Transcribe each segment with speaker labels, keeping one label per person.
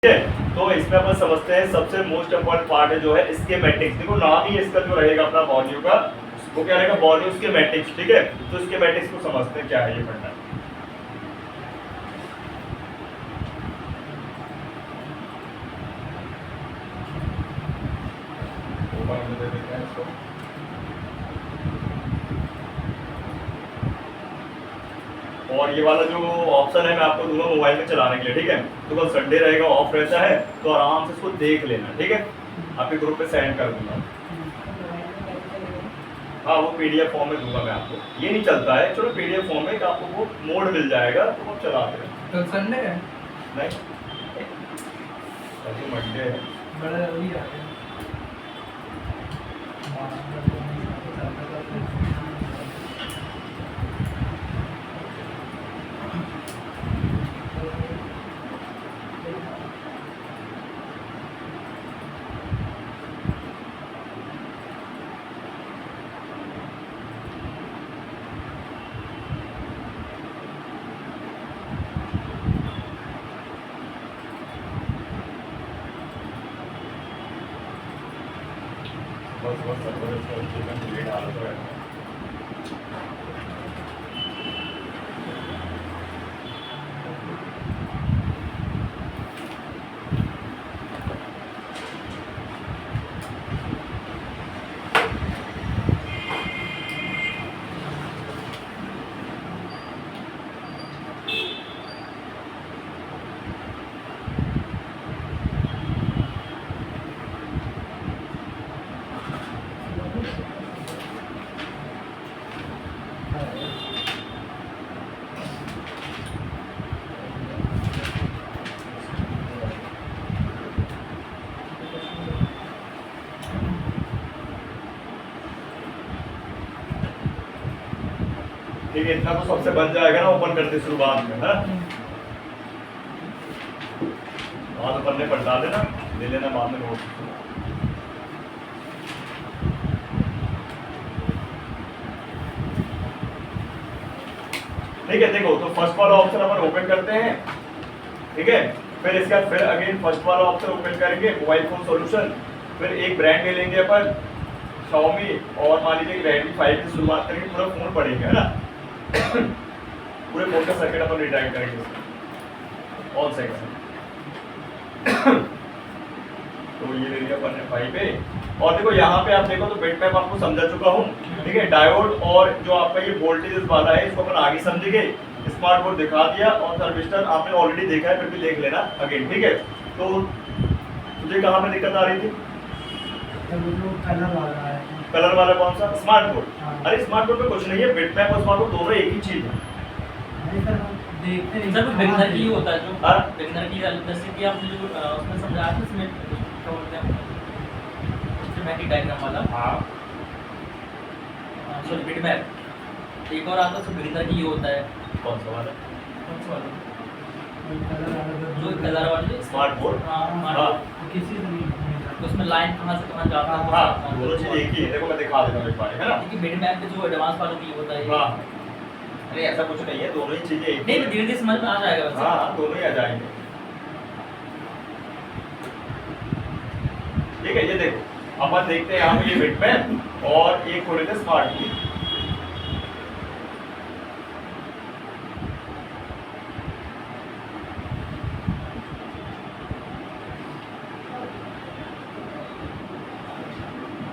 Speaker 1: है। तो इसमें अपन समझते हैं सबसे मोस्ट इंपॉर्टेंट पार्ट है जो है स्कीमेटिक्स। देखो नाम ही इसका जो रहेगा अपना वॉल्यूम का, वो क्या रहेगा, वॉल्यूम स्कीमेटिक्स। ठीक है, तो स्कीमेटिक्स को समझते हैं क्या है ये पढ़ना। और ये वाला जो ऑप्शन है मैं आपको दूंगा मोबाइल में चलाने के लिए। ठीक है, तो कल संडे रहेगा, ऑफ रहता है, तो आराम से इसको देख लेना। ठीक है, आपके ग्रुप पे सेंड कर दूंगा। हाँ, वो पीडीएफ फॉर्म में दूंगा मैं आपको। ये नहीं चलता है, चलो पीडीएफ फॉर्म में आपको वो मोड मिल जाएगा, तो वो चलाते हैं।
Speaker 2: कल संडे है?
Speaker 1: नहीं, कल तो मंडे है।
Speaker 2: बड़ा जरूरी आ गया।
Speaker 1: बस बस सब लेट आ रहा है। ठीक है, इतना तो सबसे बन जाएगा ना ओपन करते शुरुआत में, है ना। वहां तो पन्ने पर डाल देना, ले लेना बाद में नोट। ठीक है, देखो तो फर्स्ट वाला ऑप्शन अपन ओपन करते हैं। ठीक है, फिर इसके बाद फिर अगेन फर्स्ट वाला ऑप्शन ओपन करेंगे, मोबाइल फोन सॉल्यूशन। फिर एक ब्रांड ले लेंगे अपन Xiaomi, और मान लीजिए Redmi 5 की शुरुआत करेंगे, पूरा फोन पड़ेंगे, है ना। पूरे फोन का सर्किट अपन रिटाइम करेंगे ऑल सेक्शन। तो ये ले लिया अपन ने 5 पे। और देखो यहाँ पे आप देखो तो बिट मैप आपको समझा चुका हूँ। ठीक है, डायोड और जो आपका ये वोल्टेज वाला है इसको अपन आगे समझेंगे। स्मार्ट बोर्ड दिखा दिया, और थर्मिस्टर आपने ऑलरेडी देखा है, फिर भी देख लेना अगेन। ठीक है, तो तुझे कहाँ पे दिक्कत आ रही थी? कलर वाला कौन सा? Smart board. अरे स्मार्ट बोर्ड पे कुछ नहीं है, बिट मैप और स्मार्ट बोर्ड दोनों एक ही चीज है।
Speaker 3: सर बिगनर की होता है जो बिगनर की, जैसे कि आपने जो उसमें समझाया था इसमें क्या बोलते हैं सिस्टमैटिक डायग्राम वाला।
Speaker 1: हाँ,
Speaker 3: सॉरी बिट मैप। एक और आता है सो बिगनर की होता है।
Speaker 1: कौन सा वाला?
Speaker 3: कौन सा वाला? जो कलर वाला
Speaker 1: स्मार्ट बोर्ड।
Speaker 3: हाँ,
Speaker 2: किसी से नहीं
Speaker 3: तो उसमें लाइन कहाँ से कहाँ जाता है।
Speaker 1: हाँ, दोनों चीज एक ही है। देखो मैं दिखा देता हूँ एक बार, है ना।
Speaker 3: क्योंकि बिट मैप पे जो एडवांस वाला की होता है।
Speaker 1: हाँ, अरे ऐसा कुछ नहीं है, दोनों ही चीजें एक ही
Speaker 3: नहीं,
Speaker 1: हैं।
Speaker 3: धीरे धीरे समझ में आ जाएगा वैसे।
Speaker 1: हाँ, दोनों ही आ जाएंगे। ठीक है, ये देखो अपन देखते हैं यहाँ पे ये बिट मैप, और एक खोले थे स्मार्ट की।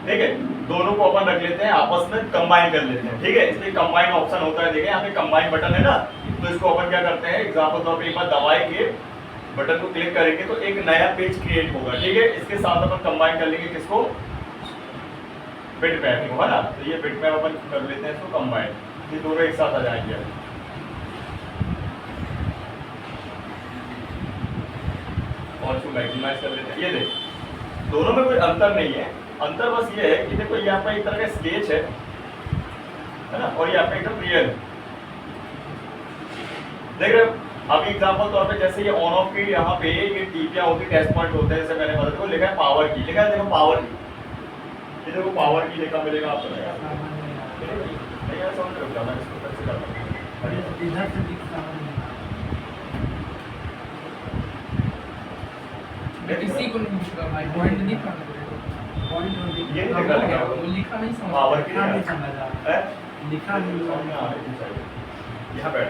Speaker 1: ठीक है, दोनों को अपन रख लेते हैं, आपस में कंबाइन कर लेते हैं। ठीक है, इसमें कंबाइन ऑप्शन होता है, देखिए यहाँ पे कंबाइन बटन है ना, तो इसको अपन क्या करते हैं, एग्जांपल तौर पे एक बार दबाएंगे, बटन को क्लिक करेंगे तो एक नया पेज क्रिएट होगा। ठीक है, इसके साथ अपन कंबाइन कर लेंगे किसको, बिट मैप को, है ना। तो ये बिट मैप अपन कर लेते हैं इसको कंबाइन, ये दोनों एक साथ आ जाएंगे। और इसको मैक्सिमाइज कर लेते हैं। ये देख, दोनों में कोई अंतर नहीं है, अंतर बस ये है कि देखो ये आपका एक तरह का स्केच है ना, और ये आपका एकदम रियल है। देख रहे हो, अभी एग्जांपल तौर पे जैसे ये ऑन ऑफ की यहाँ पे ये टीपियां होती है, टेस्ट पॉइंट होते हैं, जैसे मैंने बताया देखो लिखा है पावर की, लिखा है देखो पावर की, ये देखो पावर की लिखा मिलेगा आपको। नहीं यार समझ रहे हो क्या मैं इसको कैसे करता हूँ।
Speaker 2: मैं किसी को नहीं पूछ रहा भाई, पॉइंट दिखा ना
Speaker 4: पॉइंट और
Speaker 1: ये नहीं लिखा लगा
Speaker 2: वो लिखा नहीं समझ
Speaker 1: पावर की
Speaker 4: नहीं
Speaker 1: है
Speaker 4: समझ आ रहा
Speaker 1: हैं?
Speaker 4: लिखा नहीं
Speaker 1: सामने आ रही है यहाँ बैठ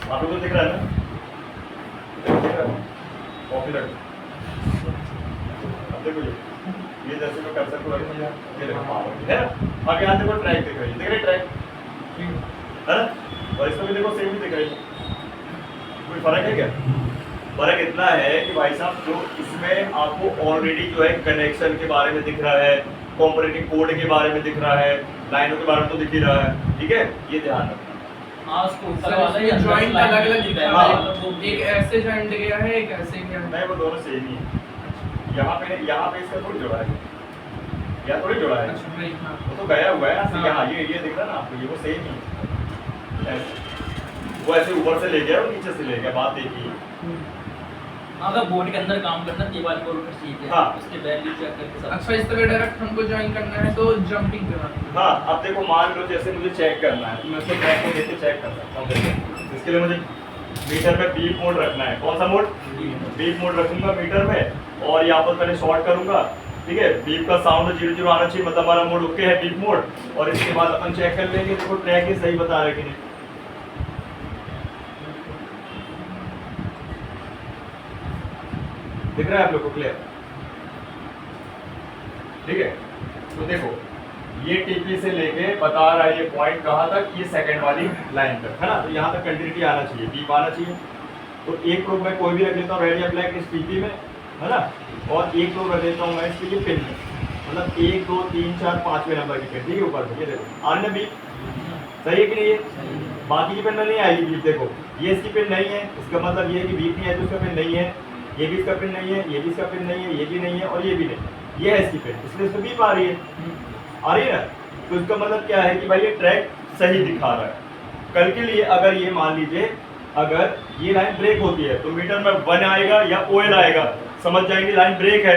Speaker 1: आप लोगों को दिख रहा है ना? कॉपी रख अब देखो ये जैसे मैं कर्सर को रखूं ये देखो पावर की है ना? अब यहाँ देखो ट्रैक दिख रही है, दिख रही ट्रैक है ना? और इसमें भी देखो सेम ही दिख रही है। कोई फर्क है क्या? फर्क इतना है कि भाई साहब जो इसमें आपको ऑलरेडी जो है कनेक्शन के बारे में दिख रहा है, कॉम्परेटिव कोड के बारे में दिख रहा है, लाइनों के बारे में तो दिख ही रहा है, ठीक है? ये ध्यान रखना।
Speaker 3: हाँ उसको ऊपर
Speaker 2: सर
Speaker 3: वाला ही
Speaker 2: इसमें जॉइंट अलग अलग दिख रहा
Speaker 1: हाँ।
Speaker 2: है, एक ऐसे जॉइंट गया है, एक ऐसे गया है।
Speaker 1: नहीं वो दोनों सेम ही है। यहाँ पे इसका थोड़ी जोड़ा है, यहाँ थोड़ी जोड़ा है,
Speaker 2: अच्छा भाई हाँ,
Speaker 1: वो तो गया हुआ है ना।
Speaker 2: हाँ।
Speaker 1: यहाँ ये दिख रहा है ना आपको, ये वो सेम ही है ऐसे। वो ऐसे ऊपर से ले गया और नीचे से ले गया, बात एक ही है।
Speaker 3: अगर बोर्ड के अंदर काम करना है, ये वाली बोर्ड पर ठीक है।
Speaker 1: हाँ।
Speaker 3: उसके वैल्यू चेक करके सब।
Speaker 2: अच्छा इस तरह डायरेक्ट हमको ज्वाइन करना है तो जंपिंग करना है।
Speaker 1: हाँ अब देखो मान लो जैसे मुझे चेक करना है तो मैं उसको ट्रैक को लेके चेक कर सकता हूँ। देखो इसके लिए मुझे मीटर में बीप मोड रखना है। कौन सा मोड? बीप मोड रखूंगा मीटर में और यहाँ पर पहले शॉर्ट करूंगा, ठीक है? बीप का साउंड 0 आना चाहिए, मतलब हमारा मोड ओके है बीप मोड। और इसके बाद अपन चेक कर लेंगे देखो ट्रैक ही सही बता रहे कि नहीं। दिख रहा है आप लोग को क्लियर? ठीक है तो देखो ये टीपी से लेके बता रहा है ये पॉइंट कहाँ तक, ये सेकंड वाली लाइन तक है ना। तो यहाँ तक कंटिन्यूटी आना चाहिए, बीप आना चाहिए। तो एक प्रोब मैं कोई भी रख लेता हूँ रेडी अप्लाई इस टीपी में, है ना? और एक प्रोब रख देता हूँ मैं इसके लिए पिन में, मतलब 1 2 3 4 5वें नंबर की पिन, ठीक है? ऊपर ये देखो आ रही है बीप, सही है कि नहीं? है बाकी की पिन में नहीं आएगी बीप। देखो ये इसकी पिन नहीं है, इसका मतलब ये है कि बीप नहीं है तो इसका पिन नहीं है, ये भी इसका पिन नहीं है, ये भी इसका पिन नहीं है, ये भी नहीं है और ये भी नहीं, ये है इसकी पिन, इसलिए इसको बीप आ रही है। आ रही है ना? तो इसका मतलब क्या है कि भाई ये ट्रैक सही दिखा रहा है। कल के लिए अगर ये मान लीजिए अगर ये लाइन ब्रेक होती है तो मीटर में 1 आएगा या OL आएगा, समझ जाएंगे लाइन ब्रेक है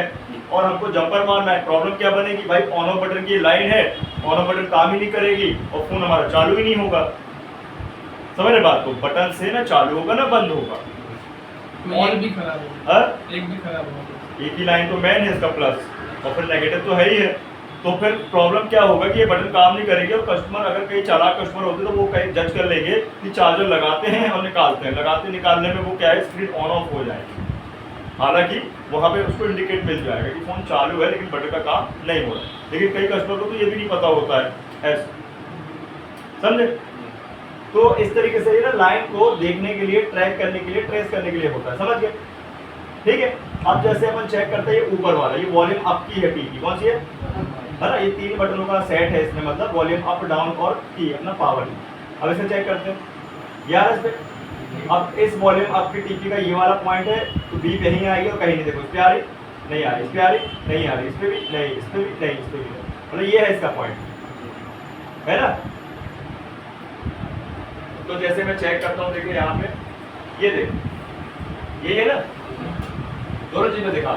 Speaker 1: और हमको जंपर मारना है। प्रॉब्लम क्या बनेगी भाई, ऑन ऑफ बटन की लाइन है, ऑन ऑफ बटन काम ही नहीं करेगी और फोन हमारा चालू ही नहीं होगा। समझ रहे बात को? बटन से ना चालू होगा ना बंद होगा।
Speaker 2: तो एक भी खराब होगा,
Speaker 1: हाँ?
Speaker 2: एक भी खराब होगा।
Speaker 1: एक ही लाइन तो मेन है इसका प्लस और फिर नेगेटिव तो है ही है। तो फिर प्रॉब्लम क्या होगा कि ये बटन काम नहीं करेंगे और कस्टमर अगर कई चालाक कस्टमर होते तो वो कहीं जज कर लेंगे कि चार्जर लगाते हैं और निकालते हैं, लगाते निकालने में वो क्या है स्क्रीन ऑन ऑफ हो जाएगी। हालांकि वहाँ पे उसको इंडिकेट मिल जाएगा कि फोन चालू है लेकिन बटन का काम नहीं हो रहा है। लेकिन कई कस्टमर को तो ये भी नहीं पता होता है ऐसे, समझे? तो इस तरीके से ना लाइन को देखने के लिए, ट्रैक करने के लिए, ट्रेस करने के लिए होता है, समझ गए? ठीक है। अब जैसे अपन चेक करते हैं ये ऊपर वाला, ये वॉल्यूम अप की है टी, कौन सी है ना? ये 3 बटनों का सेट है इसमें, मतलब वॉल्यूम अप डाउन और टी अपना पावर। अब इसे चेक करते हैं यार इस पे। अब इस वॉल्यूम अप की टीपी का ये वाला पॉइंट है तो बीप यहीं आएगी और कहीं नहीं। देखो इस पे आ रही नहीं, आ रही इस पे, आ रही नहीं, आ रही इस पे भी नहीं, इस पे भी नहीं, इस पे भी नहीं, मतलब ये है इसका पॉइंट, है ना? तो जैसे मैं चेक करता हूँ, देखिए यहाँ पे ये देखो ये है ना, दोनों चीजें दिखा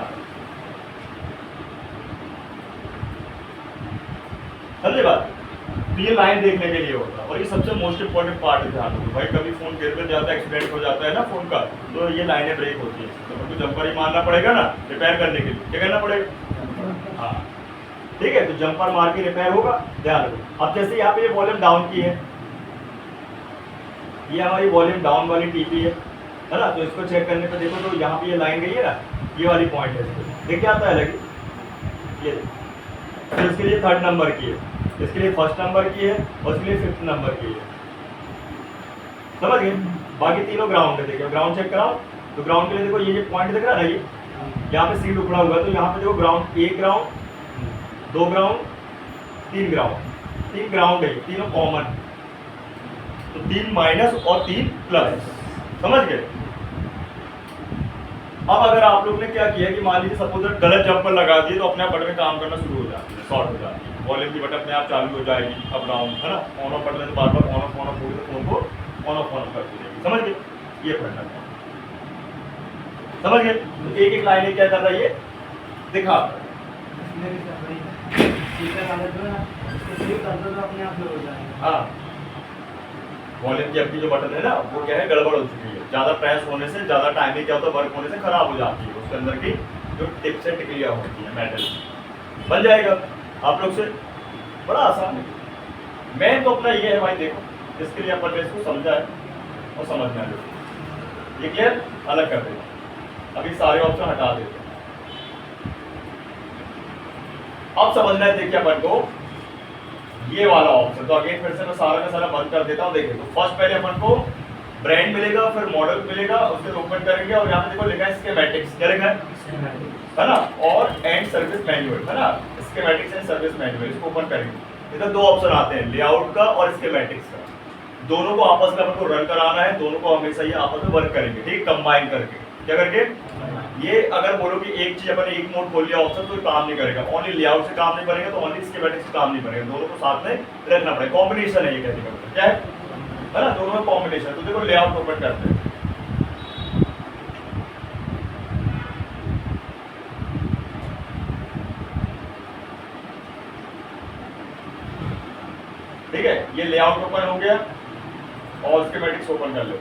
Speaker 1: समझे बात? तो ये लाइन देखने के लिए होता है और ये सबसे मोस्ट इंपॉर्टेंट पार्ट है। ध्यान रखो भाई, कभी फोन गिर में जाता है, एक्सीडेंट हो जाता है ना फोन का, तो ये लाइनें ब्रेक होती है तो हमको जंपर ही मारना पड़ेगा ना रिपेयर करने के लिए। क्या करना पड़ेगा? हाँ ठीक है, तो जंपर मार के रिपेयर होगा, ध्यान रखो। अब जैसे यहाँ पे ये वॉल्यूम डाउन की है, ये हमारी वॉल्यूम डाउन वाली टीपी है ना? तो इसको चेक करने पे देखो तो यहाँ पे ये लाइन गई है ना, ये वाली पॉइंट है, इसको देख के आता है लगी ये। तो इसके लिए 3rd नंबर की है, इसके लिए 1st नंबर की है और इसके लिए 5th नंबर की है, समझ गए? बाकी तीनों ग्राउंड है। देखिए ग्राउंड चेक कराओ तो ग्राउंड के लिए देखो ये पॉइंट दिख रहा है ना, ये यहाँ पे सीट उखड़ा हुआ है तो यहाँ पे देखो ground 1 ground 2 ground 3 ground, 3 ground है, तीनों कॉमन, तो 3 माइनस और 3 प्लस, समझ गए? अब अगर आप लोग ने क्या किया कि मान लीजिए सपोज गलत जंपर लगा दिए तो अपने आप बटन काम करना शुरू हो जाती है, शॉर्ट हो जाती है, वॉल्यूम की बटन अपने आप चालू हो जाएगी, अप डाउन, है ना? ऑन ऑफ बटन से बार बार ऑन ऑफ होगी तो फोन को ऑन ऑफ करती रहेगी, समझ गए? ये पढ़ना है, समझ गए? तो एक एक लाइन क्या कर रहा है ये दिखा।
Speaker 4: स्पीकर वाला जो है ना, उसको सेव कर दो तो अपने आप लोड हो जाएगा।
Speaker 1: हाँ वॉल्यूम की आपकी जो बटन है ना वो क्या है, गड़बड़ हो चुकी है, ज़्यादा प्रेस होने से, ज़्यादा टाइमिंग क्या होता है, वर्क होने से खराब हो जाती है, उसके अंदर की जो टिप्स है टिकलियाँ होती है मेटल, बन जाएगा आप लोग से, बड़ा आसान है। मेन तो अपना ये है भाई, देखो इसके लिए अपन ने इसको समझा है और समझना है, ये क्लियर, अलग कर देंगे, अभी सारे ऑप्शन हटा देते हैं। अब समझना है, देखिए अपन को ये वाला ऑप्शन, तो अगेन फिर से मैं सारा का सारा बंद कर देता हूँ। देखिए तो फर्स्ट पहले अपन को ब्रांड मिलेगा, फिर मॉडल मिलेगा, उसके ओपन करेंगे और यहाँ पे देखो लिखा है स्कीमेटिक्स, क्या लिखा है ना, और एंड सर्विस मैनुअल, है ना, स्कीमेटिक्स एंड सर्विस मैनुअल, इसको ओपन करेंगे। इधर दो ऑप्शन आते हैं, लेआउट का और स्कीमेटिक्स का, दोनों को आपस में अपन को रन कराना है, दोनों को हमेशा ये आपस में वर्क करेंगे, ठीक, कंबाइन करके, क्या करके, ये अगर बोलो कि एक चीज अपन एक मोड खोल लिया ऑप्शन तो ये काम नहीं करेगा, ओनली लेआउट से काम नहीं करेगा, तो ओनली स्कीमेटिक्स से काम नहीं करेगा, दोनों को साथ में रखना पड़ेगा, कॉम्बिनेशन है ये, कहने का मतलब क्या है ना, दोनों में कॉम्बिनेशन। तो देखो लेआउट ओपन करते हैं, ठीक है, ये लेआउट ओपन हो गया और स्कीमेटिक्स ओपन कर लो।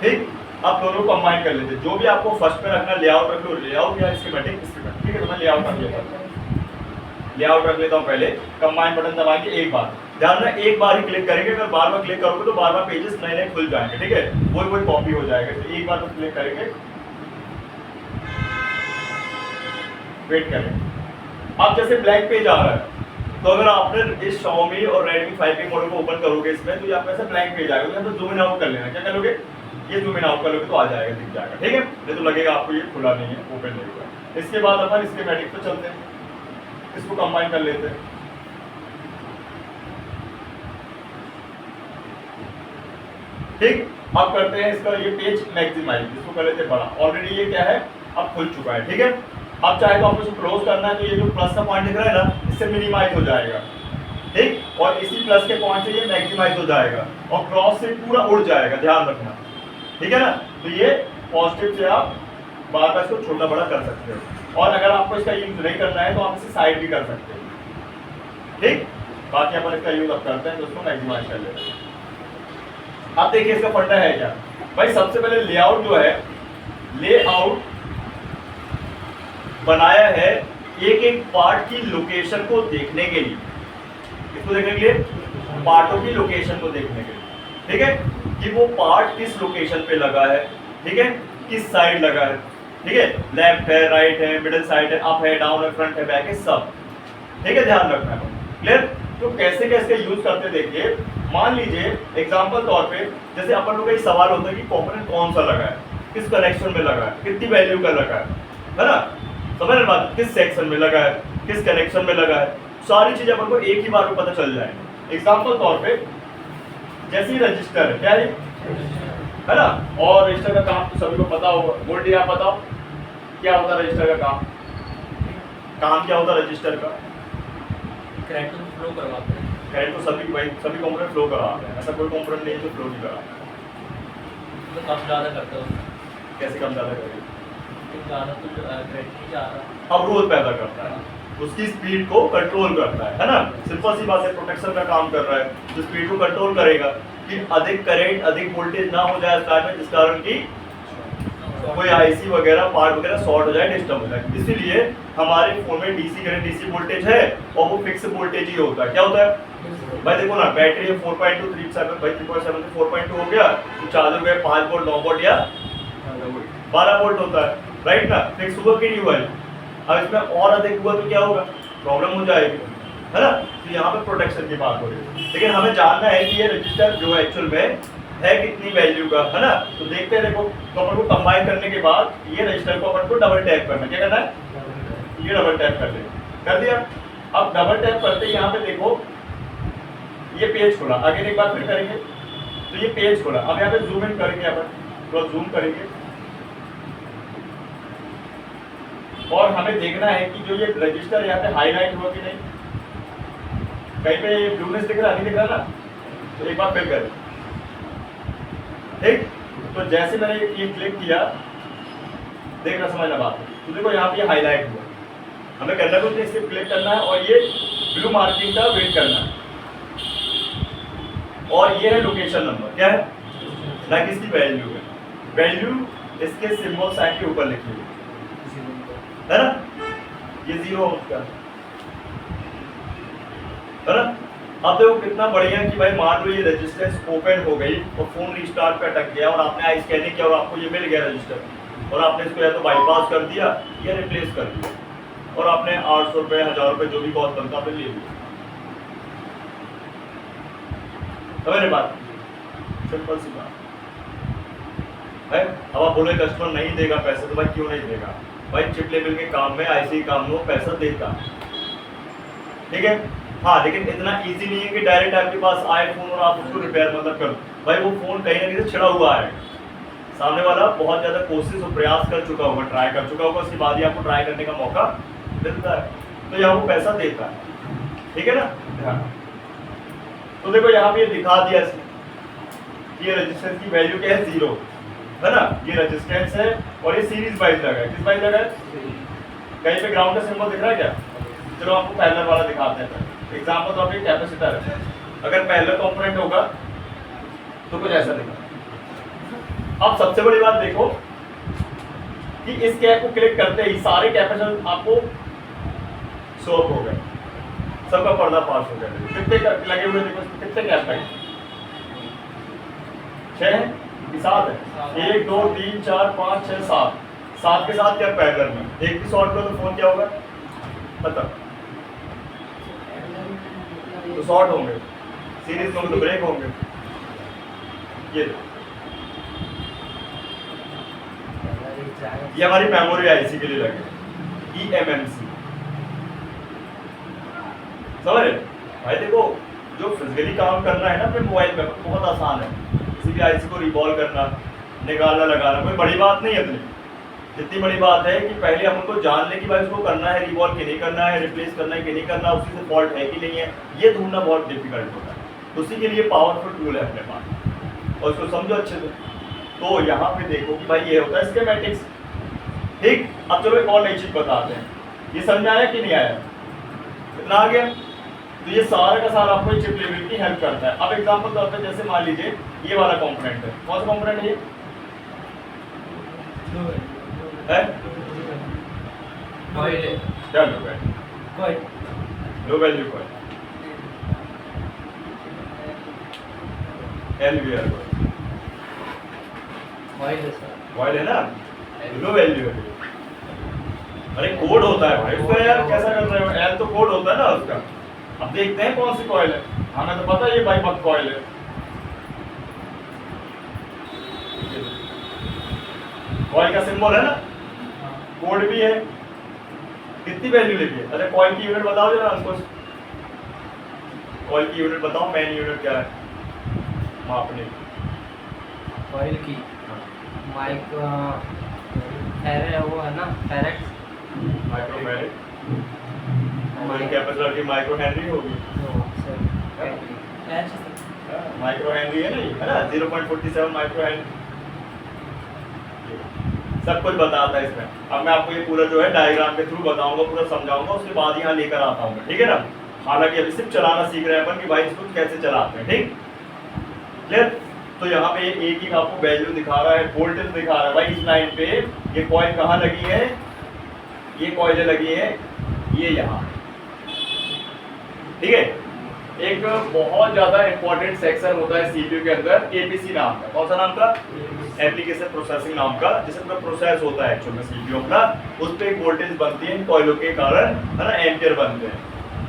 Speaker 1: ठीक, अब दोनों को कंबाइन कर लेते हैं, जो भी आपको फर्स्ट पे रखना, लेआउट रख लो, लेआउट या स्कीमेटिक, ठीक है, तो मैं लेआउट रख लेता हूँ, लेआउट रख लेता हूँ पहले, कंबाइन बटन दबा के एक बार, ध्यान रखना एक बार ही क्लिक करेंगे, अगर बार बार क्लिक करोगे तो बार बार पेजेस नए नए खुल जाएंगे, ठीक है, वही कॉपी हो जाएगा, तो एक बार तो क्लिक करेंगे, वेट करें। अब जैसे ब्लैंक पेज आ रहा है, तो अगर आपने इस Xiaomi और Redmi 5 मॉडल को ओपन करोगे इसमें, तो ये आपका ऐसा ब्लैंक पेज आएगा, यहाँ पे जूम इन आउट कर लेना, क्या करोगे, ये जूम इन आउट करोगे तो आ जाएगा, दिख जाएगा, ठीक है, नहीं तो लगेगा आपको ये खुला नहीं है, ओपन नहीं हुआ। इसके बाद अपन स्कीमेटिक पे चलते हैं, इसको कंबाइन कर लेते हैं, ठीक, अब करते हैं इसका ये पेज मैक्सिमाइज, इसको कर लेते हैं बड़ा, ऑलरेडी ये क्या है, अब खुल चुका है, ठीक है। अब चाहे तो आपको इसको क्लोज करना है, तो ये जो प्लस का पॉइंट दिख रहा है ना, इससे मिनिमाइज हो जाएगा, ठीक, और इसी प्लस के पॉइंट से ये मैक्सिमाइज हो जाएगा और क्रॉस से पूरा उड़ जाएगा, ध्यान रखना, ठीक है ना। तो ये पॉजिटिव से आप बार बार इसको छोटा बड़ा कर सकते हो, और अगर आपको इसका यूज नहीं करना है तो आप इसे साइड भी कर सकते हो, ठीक। बाकी अपन इसका यूज अब करते हैं, तो इसको मैक्सिमाइज कर लेते हैं। अब देखिए इसका फंडा है क्या भाई, सबसे पहले लेआउट जो है, लेआउट बनाया है एक एक पार्ट की लोकेशन को देखने के लिए, इसको देखने के लिए, पार्टों की लोकेशन को देखने के लिए, ठीक है, कि वो पार्ट किस लोकेशन पे लगा है, ठीक है, किस साइड लगा है, ठीक है, लेफ्ट है, राइट है, मिडिल साइड है, अप है, डाउन है, फ्रंट है, बैक है, सब, ठीक है, ध्यान रखना है, क्लियर। तो कैसे कैसे यूज करते देखिए, मान लीजिए एग्जांपल तौर पे, जैसे अपन लोग का ये सवाल होता है कि कंपोनेंट कौन सा लगा है, किस कनेक्शन में लगा है, कितनी वैल्यू का लगा है ना, समझ रहे बात, किस सेक्शन में लगा है, किस कनेक्शन में लगा है, सारी चीजें अपन को एक ही बार में पता चल जाएगी। एग्जांपल तौर पे जैसे ही रजिस्टर है, क्या है ना, और रजिस्टर का काम तो सभी को पता होगा, बोल्टी आप बताओ क्या होता है रजिस्टर का काम क्या होता है रजिस्टर का,
Speaker 3: करंट को फ्लो करवाते हैं,
Speaker 1: करंट तो सभी कंपोनेंट फ्लो कराते हैं, ऐसा कोई कंपोनेंट नहीं है जो फ्लो नहीं कराता,
Speaker 3: तो कम ज़्यादा करते हो,
Speaker 1: कैसे कम ज़्यादा करेंगे,
Speaker 3: ज़्यादा तो करंट नहीं जा रहा,
Speaker 1: अवरोध पैदा करता है, उसकी स्पीड को कंट्रोल करता है ना, सिंपल सी बात है, प्रोटेक्शन का काम कर रहा है, जो स्पीड को कंट्रोल करेगा कि अधिक करंट अधिक वोल्टेज ना हो जाए स्टार्ट में, जिस कारण की कोई आईसी वगैरह पार्ट वगैरह शॉर्ट हो जाए, डिस्टर्ब हो जाए। इसीलिए हमारे फोन में डीसी करंट डीसी वोल्टेज है और वो फिक्स वोल्टेज ही होता है, क्या होता है भाई, देखो ना बैटरी है 4.2 3.7 भाई 3.7 से 4.2 हो गया, तो चार्जर में 5 वोल्ट 9 वोल्ट या 12 वोल्ट होता है, राइट ना, फिक्स हुआ कि नहीं हुआ है। अब इसमें और अधिक हुआ तो क्या होगा, प्रॉब्लम हो जाएगी, है ना। तो यहाँ पे प्रोटेक्शन की बात हो रही है, लेकिन हमें जानना है कि ये रजिस्टर जो है एक्चुअल में है कितनी वैल्यू का, है ना। तो देखते हैं, देखो तो अपन को कंबाइन करने के बाद ये रजिस्टर को अपन को डबल टैप करना, क्या करना है, ये डबल टैप कर लें, कर दिया। अब डबल टैप करते ही यहाँ पे देखो ये पेज खुला, आगे एक बार फिर करेंगे तो ये पेज खुला। अब यहाँ पे जूम इन करेंगे, अपन थोड़ा जूम करेंगे और हमें देखना है कि जो ये रजिस्टर यहाँ पे हाईलाइट हुआ कि नहीं, कहीं पे ब्लूनेस दिख रहा, नहीं दिख रहा ना, तो एक बार फिर करें, ठीक। तो जैसे मैंने ये क्लिक किया देखना समझना बात। तो देखो यहाँ पे हाईलाइट हुआ, हमें करना कुछ नहीं, सिर्फ क्लिक करना है और ये ब्लू मार्किंग का वेट करना है। और ये है लोकेशन नंबर, क्या है ना कि इसकी वैल्यू है। वैल्यू इसके सिंबल साइन के ऊपर लिखी हुई है ना, ये 0 उसका है ना। अब देखो कितना बढ़िया कि भाई मान लो ये रेजिस्टेंस ओपन हो गई और फोन रिस्टार्ट पे अटक गया और आपने आई स्कैनिंग किया और आपको ये मिल गया रजिस्टर और आपने इसको या तो बाईपास कर दिया या रिप्लेस कर दिया और आपने 800 रुपये 1000 रुपये जो भी कॉस्ट बनता आपने ले लिया। समझ रहे बात, सिंपल सी बात है। अब आप बोले कस्टमर नहीं देगा पैसे, तो भाई क्यों नहीं देगा भाई, चिप लेवल के काम में ऐसे ही काम में वो पैसा देता, ठीक है। हाँ लेकिन इतना इजी नहीं है कि डायरेक्ट आपके पास आए फोन और आप उसको रिपेयर मतलब कर भाई, वो फोन कहीं ना कहीं से छिड़ा हुआ है, सामने वाला बहुत ज्यादा कोशिश और प्रयास कर चुका होगा, ट्राई कर चुका होगा, उसके बाद ही आपको ट्राई करने का मौका मिलता है, तो यहाँ वो पैसा देता है, ठीक है ना। तो देखो यहाँ पे दिखा दिया ये रेजिस्टेंस की वैल्यू क्या है 0 है ना, ये रेजिस्टेंस है और ये सीरीज वाइज लगा है, किस वाइज लगा है, कहीं पे ग्राउंड का सिंबल दिख रहा है क्या। चलो आपको पैरेलल वाला दिखाते हैं। एग्जांपल तो आपके कैपेसिटर है, अगर पैरेलल कंपोनेंट होगा तो कुछ ऐसा दिखा। अब सबसे बड़ी बात देखो कि इस कैप को क्लिक करते ही सारे कैपेसिटर आपको शो हो गए, सबका पर्दा पास हो गया। कितने लगे हुए देखो, कितने कैप लगे, 6 है कि 7 है, 1 2 3 4 5 6 7, 7 के साथ क्या पैरेलल में, एक भी शॉर्ट लो तो फोन क्या होगा पता, तो शॉर्ट होंगे, सीरीज में तो ब्रेक होंगे। ये हमारी मेमोरी आईसी के लिए लगे eMMC, समझ रहे भाई। देखो जो फिजिकली काम करना है ना अपने मोबाइल में बहुत आसान है, किसी भी आईसी को रिवॉल्व करना, निकालना, लगाना कोई बड़ी बात नहीं है अपनी। इतनी बड़ी बात है कि पहले हम उनको जान लें कि भाई उसको करना है रिवॉल्व कि नहीं करना है, रिप्लेस करना है कि नहीं करना, उसी से फॉल्ट है कि नहीं है, ये ढूंढना बहुत डिफिकल्ट होता है। उसी के लिए पावरफुल टूल है अपने पास और उसको समझो अच्छे से। तो यहाँ पे देखो कि भाई ये होता है स्कीमेटिक्स, ठीक। अब चलो एक और नई चीज बताते हैं, ये समझ में आया कि नहीं आया, इतना आ गया। तो ये सारा का सारा आपको चिप लेवल की हेल्प करता है। अब एग्जांपल तौर पे जैसे मान लीजिए ये वाला कंपोनेंट है, कौन सा कंपोनेंट है है क्या low value coil, LVR coil है ना, लो वैल्यू है। अरे कोड होता है भाई उसका, यार कैसा कर रहे हो, एल तो कोड होता है ना उसका। अब देखते हैं कौन सी कॉइल है, हमें तो पता है ये बाईपास कॉइल है, कॉइल का सिंबल है ना, कोड भी है, कितनी वैल्यू लेके। अच्छा कॉइल की यूनिट बताओ जरा हमको, कॉइल की यूनिट बताओ, मेन यूनिट क्या है मापने की,
Speaker 5: कॉइल की माइक्रो फेरे वो है ना, फेरेट
Speaker 1: माइक्रो फैरेड, कैपेसिटर की माइक्रो हेनरी होगी, माइक्रो हेनरी है ना, ये है ना 0.47 माइक्रो हेनरी, सब कुछ बताता है इसमें। अब मैं आपको ये पूरा जो है डायग्राम के थ्रू बताऊंगा, पूरा समझाऊंगा, उसके बाद यहाँ लेकर आता हूँ, ठीक है ना। हालांकि अभी सिर्फ चलाना सीख रहे हैं अपन कि भाई इसको कैसे चलाते हैं, ठीक क्लियर। तो यहाँ पे एक ही आपको वैल्यू दिखा रहा है, वोल्टेज दिखा रहा है भाई इस लाइन पे। ये कॉइल कहाँ लगी है, ये कॉइलें लगी है ये यहाँ, ठीक है। एक बहुत ज्यादा इंपॉर्टेंट सेक्शन होता है सीपीयू के अंदर, एपीसी नाम का, कौन सा नाम का, एप्लीकेशन प्रोसेसिंग नाम का, जिसमें प्रोसेस होता है एक्चुअल में सीपीयू अपना, उस पर एक वोल्टेज बनती है कॉइलों के कारण, है ना, एम्पियर बनते हैं।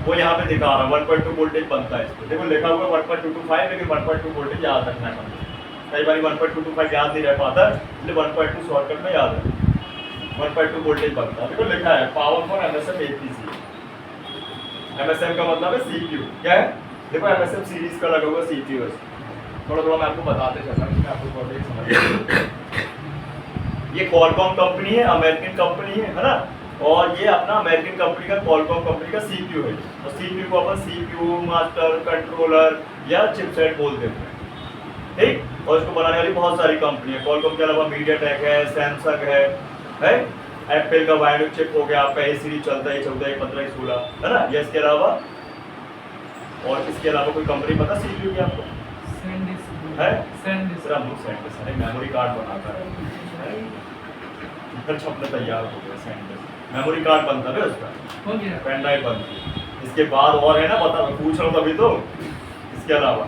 Speaker 1: वो यहाँ पे दिखा रहा है 1.2 वोल्टेज बनता है इसको, देखो लिखा हुआ 1.225, लेकिन 1.2 वोल्टेज याद रखना है। कई बार 1.225 याद नहीं रह पाता, इसलिए 1.2 शॉर्टकट में याद है, 1.2 वोल्टेज बनता है। देखो लिखा है power for MSM APC, MSM का मतलब है सीपीयू, क्या है देखो एमएसएम सीरीज का लगा हुआ सीपीयू है। थोड़ा थोड़ा मैं आपको बताते चलता हूँ, आपको बहुत समझ। ये क्वालकॉम कंपनी है, अमेरिकन कंपनी है ना, और ये अपना अमेरिकन कंपनी का क्वालकॉम कंपनी का सीपीयू है। और सीपीयू को अपन सीपीयू, मास्टर, कंट्रोलर या चिपसेट बोल देते हैं, ठीक। और इसको बनाने वाली बहुत सारी कंपनी है, क्वालकॉम के अलावा मीडियाटेक है, सैमसंग है है। एप्पल का बायोनिक चिप हो गया, आपका ए सीरीज चलता है 14, 15, 16, है ना। ये इसके अलावा और इसके अलावा कोई कंपनी पता सीपीयू की आपको है?
Speaker 2: सैंडिस्क
Speaker 1: सैंडिस्क है, मेमोरी कार्ड बनाता है, फिर छपने तैयार हो गया सैंडिस्क। मेमोरी कार्ड बनता है उसका,
Speaker 2: हो गया।
Speaker 1: पेन ड्राइव बनती है। इसके बाद और है ना, बता पूछ रहा हूँ तभी तो। इसके अलावा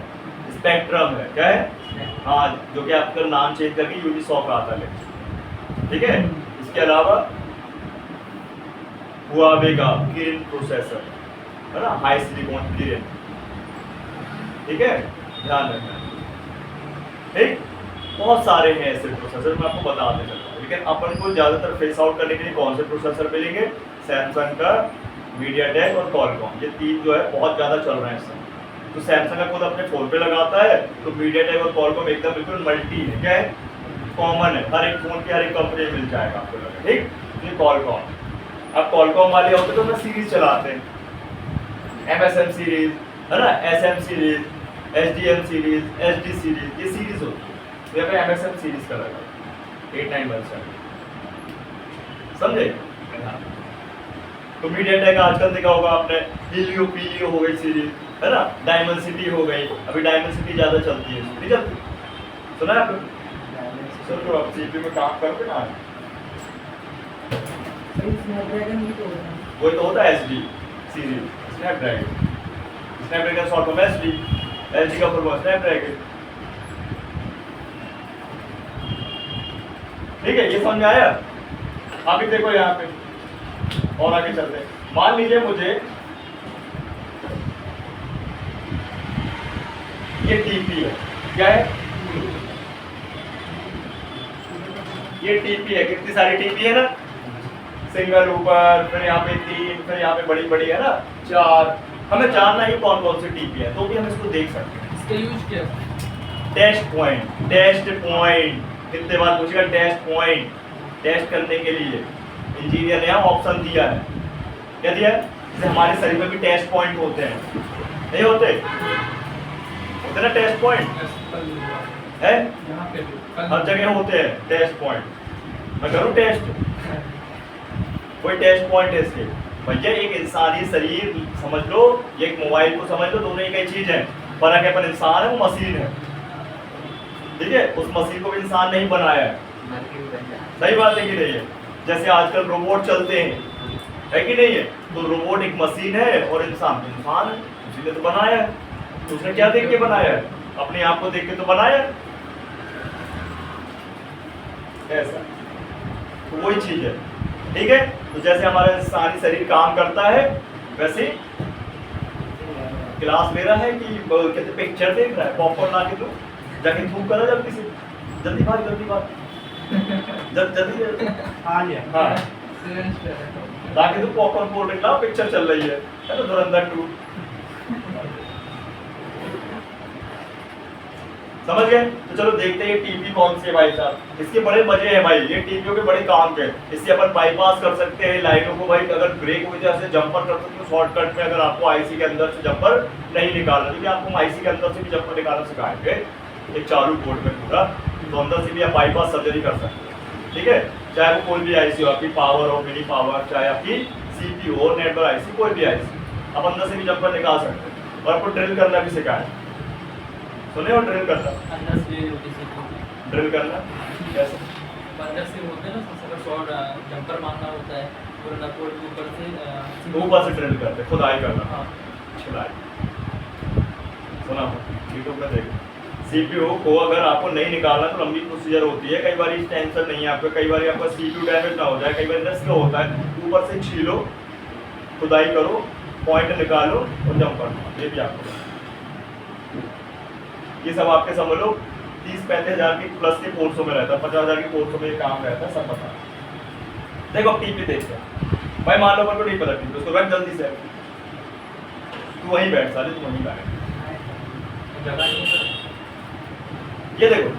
Speaker 1: स्पेक्ट्रम है, क्या है? हाँ, जो कि आपका नाम चेंज करके यूनिसॉफ्ट आता है, ठीक है। इसके अलावा हुआवे का किरिन प्रोसेसर है ना, हाई सिलिकॉन किरिन, ठीक है, ध्यान रखना। ठीक, बहुत सारे हैं ऐसे प्रोसेसर, मैं आपको बताते चलता हूँ। लेकिन अपन को ज़्यादातर फेस आउट करने के लिए कौन से प्रोसेसर मिलेंगे? सैमसंग का, मीडियाटेक और कॉलकॉम, ये तीन जो है बहुत ज़्यादा चल रहे हैं इस समय। तो सैमसंग का खुद अपने फ़ोन पे लगाता है, तो मीडियाटेक और कॉलकॉम एकदम बिल्कुल मल्टी है, क्या है, कॉमन है, हर एक फ़ोन की हर एक कंपनी में मिल जाएगा आपको लगा, ठीक। ये कॉलकॉम, अब कॉलकॉम वाले होते तो अपना सीरीज चलाते हैं, MSM सीरीज है ना, SM series, SDM series, SD series, ये सीरीज होती है। यहाँ पे MSM सीरीज का लगा 8917, समझे। तो मीडियाटेक आजकल देखा होगा आपने, हीलियो पीलियो हो गई सीरीज, है ना, डायमंड सिटी हो गई, अभी डायमंड सिटी ज़्यादा चलती है, नहीं चलती, सुना है आपने? चलो आप CPU में काम करोगे ना,
Speaker 4: स्नैपड्रैगन भी तो होता है।
Speaker 1: वही तो होता है SD series, Snapdragon, Snapdragon short form SD का फुल फॉर्म स्नैपड्रैगन, ठीक है। ये समझ में आया? अभी देखो यहाँ पे और आगे चलते हैं। मान लीजिए मुझे ये TP है, क्या है? ये TP है, कितनी सारी TP है ना, सिंगल ऊपर, फिर यहाँ पे 3, फिर यहाँ पे बड़ी बड़ी है ना 4। हमें जानना ही कौन कौन सी TP है, तो भी हम इसको देख सकते हैं।
Speaker 2: इसका यूज क्या है?
Speaker 1: टेस्ट पॉइंट कितने बार पूछेगा, टेस्ट पॉइंट टेस्ट करने के लिए इंजीनियर ने यहाँ ऑप्शन दिया है, क्या दिया है? जैसे हमारे शरीर में भी टेस्ट पॉइंट होते हैं, नहीं होते? होते ना टेस्ट पॉइंट, है
Speaker 2: यहाँ पे भी
Speaker 1: हर जगह होते हैं टेस्ट पॉइंट। मैं करूँ टेस्ट, कोई टेस्ट पॉइंट है इसके भैया। एक इंसानी शरीर समझ लो, ये एक मोबाइल को समझ लो, दोनों एक ही चीज है। फर्क है, पर इंसान है वो मशीन है, ठीक है। उस मशीन को भी इंसान नहीं बनाया है, सही बात है कि नहीं है? जैसे आजकल रोबोट चलते हैं, है कि नहीं है? तो रोबोट एक मशीन है और इंसान है, उसी ने तो बनाया है। तो उसने क्या देख के बनाया है? अपने आप को देख के तो बनाया है, ऐसा तो वही चीज है, ठीक है। तो जैसे हमारा इंसानी शरीर काम करता है, वैसे क्लास ले रहा है कि कहते पिक्चर देख रहा है, पॉपकॉर्न ला के दो, जाके धूप करो जल्दी से, जल्दी भाग जल्दी
Speaker 4: आ गया।
Speaker 1: हाँ,
Speaker 2: सिलेंडर है।
Speaker 1: लाके तो पॉपकॉर्न कोल्ड ड्रिंक लाओ, पिक्चर चल रही है ना, धुरंधर 2, समझ गए? तो चलो देखते हैं ये टीपी कौन सी है भाई साहब। इसके बड़े मजे हैं भाई, ये टीपीओ के बड़े काम के। इससे अपन बाईपास कर सकते हैं लाइनों को भाई, अगर ब्रेक हो जाए जंपर कर सकते हो शॉर्टकट में। अगर आपको आईसी के अंदर से जंपर नहीं निकालना, क्योंकि आपको आईसी के अंदर से भी जंपर निकालना सिखाएंगे एक चालू कोड में पूरा, तो अंदर से भी आप बाईपास सर्जरी कर सकते हैं, ठीक है। चाहे वो कोई भी आईसी हो, आपकी पावर हो, मिनी पावर, चाहे आपकी सीपीयू हो, नेटवर्क आईसी, कोई भी आईसी, आप अंदर से भी जंपर निकाल सकते हैं। और आपको ड्रिल करना भी सिखाएं, सुने हो ड्रिल करना?
Speaker 3: अंदर से
Speaker 1: ड्रिल करना कैसे?
Speaker 3: अंदर से होते हैं ना, अगर शॉर्ट जंपर मारना होता है, पूरा नकोड़ के
Speaker 1: ऊपर से ड्रिल करते, खुदाई करना,
Speaker 3: हाँ,
Speaker 1: छिलाई। सुना यूट्यूब में देखो। सीपीयू को अगर आपको नहीं निकालना तो लंबी प्रोसीजर होती है, कई बार टेंशन नहीं है आपको, कई बार आपका सीपीयू डैमेज ना हो जाए, कई बार रिस्क होता है। ऊपर से छीलो, खुदाई करो, पॉइंट निकालो और जंपर मारो, ये भी आपको ये सब आपके समझ लो 30-35 हज़ार की प्लस के कोर्सों में रहता है, 50 हज़ार के कोर्सों में ये काम रहता है, सब पता है। देखो अब टीपी देखते हैं भाई, मान लो अपन को नहीं पता टीपी, उसको बैठ जल्दी से, तू वहीं बैठ साले, तू वहीं बैठ।
Speaker 3: जगह नहीं है।
Speaker 1: ये देखो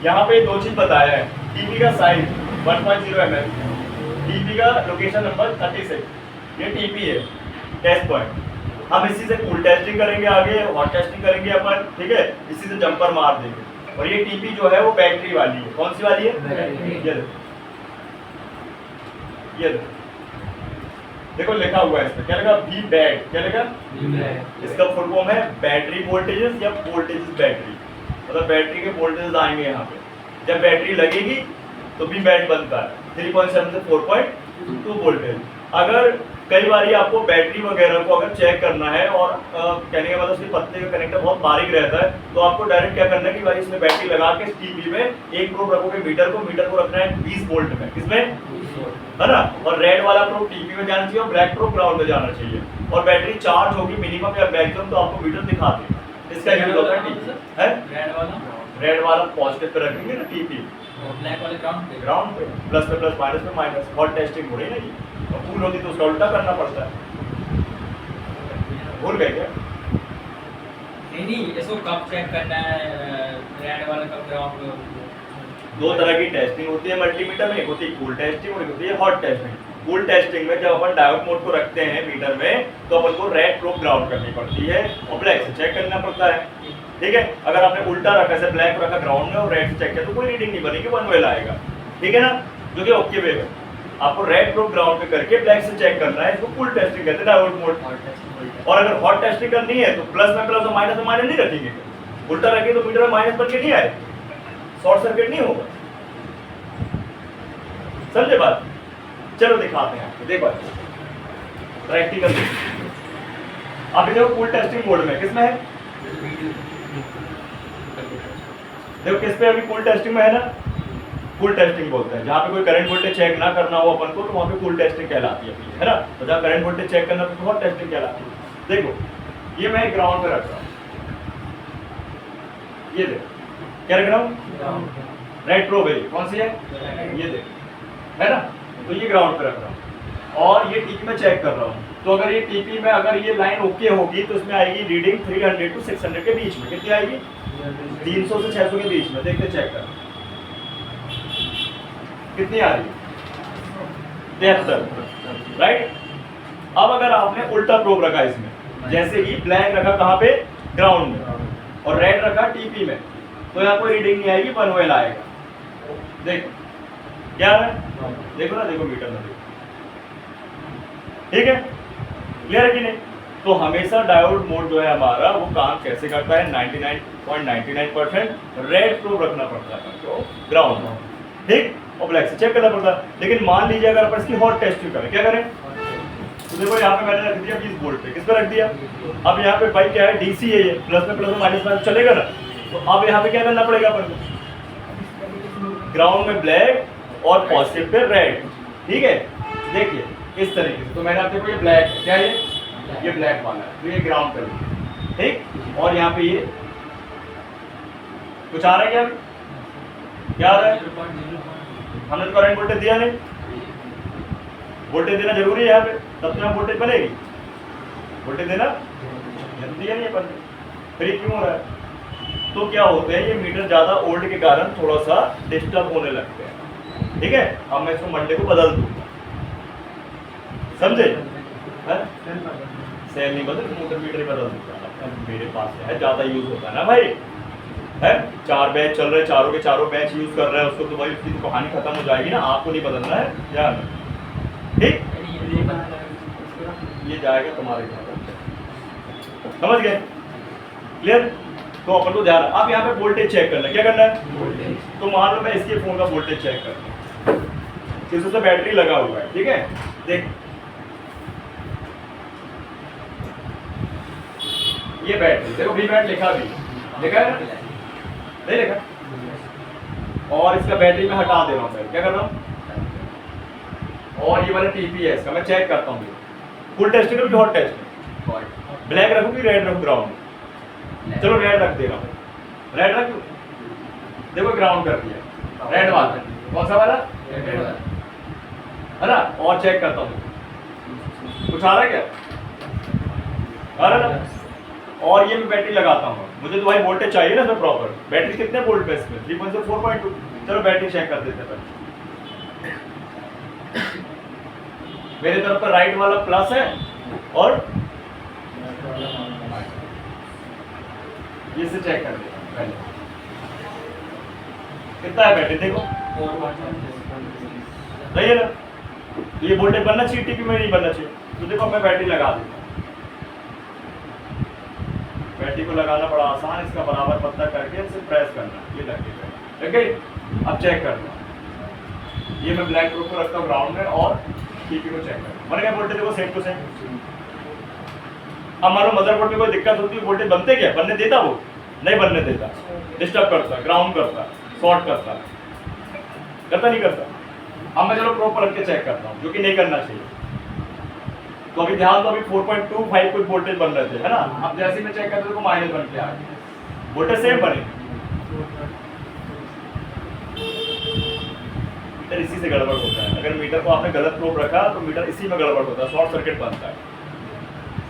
Speaker 1: यहाँ पे 2 चीज बताया है, टीपी का साइज 1.0 mm, टीपी का लोकेशन नंबर 36, ये टीपी है टेस्ट पॉइंट। हम इसी से कूल टेस्टिंग करेंगे, आगे हॉट टेस्टिंग करेंगे अपन, ठीक है। इसी से जंपर मार देंगे। और ये टीपी जो है वो बैटरी वाली है, कौन सी वाली है?
Speaker 5: बैटरी।
Speaker 1: ये देखो ये देखो लिखा हुआ है इसमें, क्या लिखा? बी बैट, क्या लिखा? इसका फुल फॉर्म है बैटरी वोल्टेजेस या वोल्टेजेस बैटरी, मतलब बैटरी के वोल्टेजेस आएंगे यहाँ पे। जब बैटरी लगेगी तो बी बैट बनता है 3.7 से 4.2 वोल्टेज। अगर कई बार आपको बैटरी वगैरह को अगर चेक करना है और कहने का मतलब उसके पत्ते का कनेक्टर बहुत बारीक रहता है, तो आपको डायरेक्ट क्या करना है कि भाई इसमें बैटरी लगा के टीपी में एक प्रोब रखोगे मीटर को रखना है 20 वोल्ट में, किसमें, है ना? और रेड वाला प्रोब टीपी में जाना चाहिए और ब्लैक प्रोब ग्राउंड में जाना चाहिए। और बैटरी चार्ज होगी मिनिमम या मैक्सिमम, तो आपको मीटर दिखा दे। इसका यूज होता है टीपी है। रेड वाला पॉजिटिव पे रखेंगे ना टीपी,
Speaker 3: ब्लैक वाले
Speaker 1: ग्राउंड पे, प्लस पे प्लस, माइनस पे माइनस। हॉट टेस्टिंग हो रही है ना ये, और भूल होती तो उसका उल्टा करना पड़ता है। भूल गए क्या?
Speaker 3: नहीं इसको कब चेक करना है, रेड वाला कब ग्राउंड?
Speaker 1: दो तरह की टेस्टिंग होती है मल्टीमीटर में, एक होती है कूल टेस्टिंग और एक होती है हॉट टेस्टिंग। कूल टेस्टिंग में जब अपन डायोड मोड को रखते हैं मीटर में, तो अपन को रेड प्रोब ग्राउंड करनी पड़ती है और ब्लैक से चेक करना पड़ता है, ठीक है? अगर आपने उल्टा रखा है, ब्लैक रखा ग्राउंड में और रेड से चेक किया, तो कोई रीडिंग नहीं बनेगी, वन वेल आएगा, ठीक है ना? जो कि ओके वे है। आपको रेड प्रोब ग्राउंड पे करके ब्लैक से चेक करना है, इसको कूल टेस्टिंग कहते हैं, डायोड मोड। और अगर हॉट टेस्टिंग करनी है तो प्लस में प्लस और माइनस में माइनस नहीं रखेंगे, उल्टा रखेंगे तो मीटर में माइनस बन के नहीं आए, शॉर्ट सर्किट नहीं होगा। समझे बात? चलो दिखाते हैं आपको, देखो प्रैक्टिकल। अभी देखो कूल टेस्टिंग मोड में, किसमें है? देखो किस पे अभी कूल टेस्टिंग में है ना, कूल टेस्टिंग बोलते हैं। जहाँ पे कोई करंट वोल्टेज चेक ना करना हो अपन को, तो वहाँ पे कूल टेस्टिंग कहलाती है ना? तो जहाँ करंट वोल्टेज चेक करना तो हॉट टेस्टिंग कहलाती है। देखो ये मैं ग्राउंड पे रख रहा हूँ, ये देखो क्या रख रहा हूँ, रेड प्रोब है, कौन सी है? ये देखो, है ना? तो ये ग्राउंड पे रख रहा हूँ और ये टीपी में चेक कर रहा हूँ। तो अगर ये टीपी में अगर ये लाइन ओके होगी तो इसमें आएगी रीडिंग 300 to 600 के बीच में। कितनी आएगी? 300 से 600 के बीच में। देखते चेक कर, कितनी आ रही है? 73, राइट? अब अगर आपने उल्टा प्रोब रखा इसमें, जैसे कि ब्लैक रखा कहाँ पे? ग्राउंड में, और रेड रखा टीपी में, तो यहाँ कोई रीडिंग नहीं आएगी, वन वेल आएगा। देखो क्या है, देखो ना, देखो मीटर में, देखो, ठीक है? क्लियर है कि नहीं? तो हमेशा डायोड मोड जो है हमारा, वो काम कैसे करता है? 99.99% रेड प्रोब रखना पड़ता है तो ग्राउंड में, ठीक? और ब्लैक से चेक करना पड़ता है। लेकिन मान लीजिए अगर अपन इसकी हॉट टेस्टिंग करें, क्या करें? तो देखो यहाँ पे मैंने रख दिया 20 वोल्ट पे, किस पे रख दिया? अब यहाँ पे भाई क्या है, डीसी है ये, प्लस में प्लस में माइनस में चलेगा ना? तो अब यहाँ पे क्या करना पड़ेगा अपन को? ग्राउंड में ब्लैक और पॉजिटिव पे रेड, ठीक है? देखिए इस तरीके से। तो मैंने आपको ये ब्लैक, क्या ये ब्लैक वाला है, तो ये ग्राउंड कर, ठीक? और यहाँ पे ये कुछ आ रहा है, क्या आ रहा है? हमने तो करंट वोल्टेज दिया नहीं, वोल्टेज देना जरूरी है यहाँ पे, तब तो यहाँ वोल्टेज बनेगी। वोल्टेज देना दिया नहीं अपन, फिर क्यों हो रहा है? तो क्या होते हैं, ये मीटर ज्यादा ओल्ड के कारण थोड़ा सा डिस्टर्ब होने लगते हैं, ठीक है? अब मैं इसको मंडे को बदल दूंगा, समझे? सेल नहीं बदल, मोटर मीटर ही बदल दूंगा। मेरे पास है, ज्यादा यूज होता है ना भाई, है? 4 बैच चल रहे, चारों के चारों बैच यूज कर रहे हैं उसको, तो भाई उसकी तो कहानी खत्म हो जाएगी ना। आपको नहीं बदलना है यार, ठीक? ये जाएगा तुम्हारे घर, समझ गए? क्लियर? तो अपन को ध्यान, अब यहाँ पे वोल्टेज चेक करना है, क्या करना है? तो मान लो मैं इसके फोन का वोल्टेज चेक करता हूँ, किसी से बैटरी लगा हुआ है, ठीक है? देख ये बैटरी, देखो वी बैट लिखा भी, लिखा है ना? नहीं लिखा? और इसका बैटरी में हटा दे रहा हूँ, क्या कर रहा हूँ? और ये वाला टीपी है इसका, मैं चेक करता हूँ फुल टेस्टिंग करूँ कि हॉट टेस्टिंग? ब्लैक रखूँ कि रेड रखूँ ग्राउंड? चलो रेड रख दे रहा हूँ, रेड रख, देखो ग्राउंड कर दिया, रेड वाला, कौन सा वाला? है ना? और चेक करता हूँ, कुछ आ रहा है क्या? आ रहा है ना? और ये मैं बैटरी लगाता हूँ, मुझे तो भाई वोल्टेज चाहिए ना इसमें प्रॉपर। बैटरी कितने वोल्ट पे इसमें? 3 से 4.2। चलो बैटरी चेक कर देते हैं पहले। मेरे तरफ पर राइट वाला प्लस है और ये से चेक कर देता हूं पहले, कितना है बैटरी, देखो सही है ना? तो ये वोल्टेज बनना चाहिए, टीपी में नहीं बनना चाहिए। तो देखो मैं बैटरी लगा देता हूँ, बैटरी को लगाना बड़ा आसान, इसका बराबर पत्ता करके इसे प्रेस करना, ये लग गई। अब चेक करना, ये मैं ब्लैक ग्रुप को रखता हूँ ग्राउंड में और टीपी को चेक करना, बन गया वोल्टेज देखो सेम टू सेम। अब मानो मदरबोर्ड में कोई दिक्कत होती है, वोल्टेज बनते क्या, बनने देता वो नहीं बनने देता, डिस्टर्ब करता, ग्राउंड करता, शॉर्ट करता, करता नहीं करता। अब मैं चलो प्रोपर रख के चेक करता हूँ, जो कि नहीं करना चाहिए। तो अभी ध्यान दो, अभी 4.25 कुछ वोल्टेज बन रहे थे, है ना। अब जैसे मैं चेक करता हूँ माइनस बन के आ गया, वोल्टेज सेम बने। मीटर इसी से गड़बड़ होता है, अगर मीटर को आपने गलत प्रोब रखा तो मीटर इसी में गड़बड़ होता है, शॉर्ट सर्किट बनता है,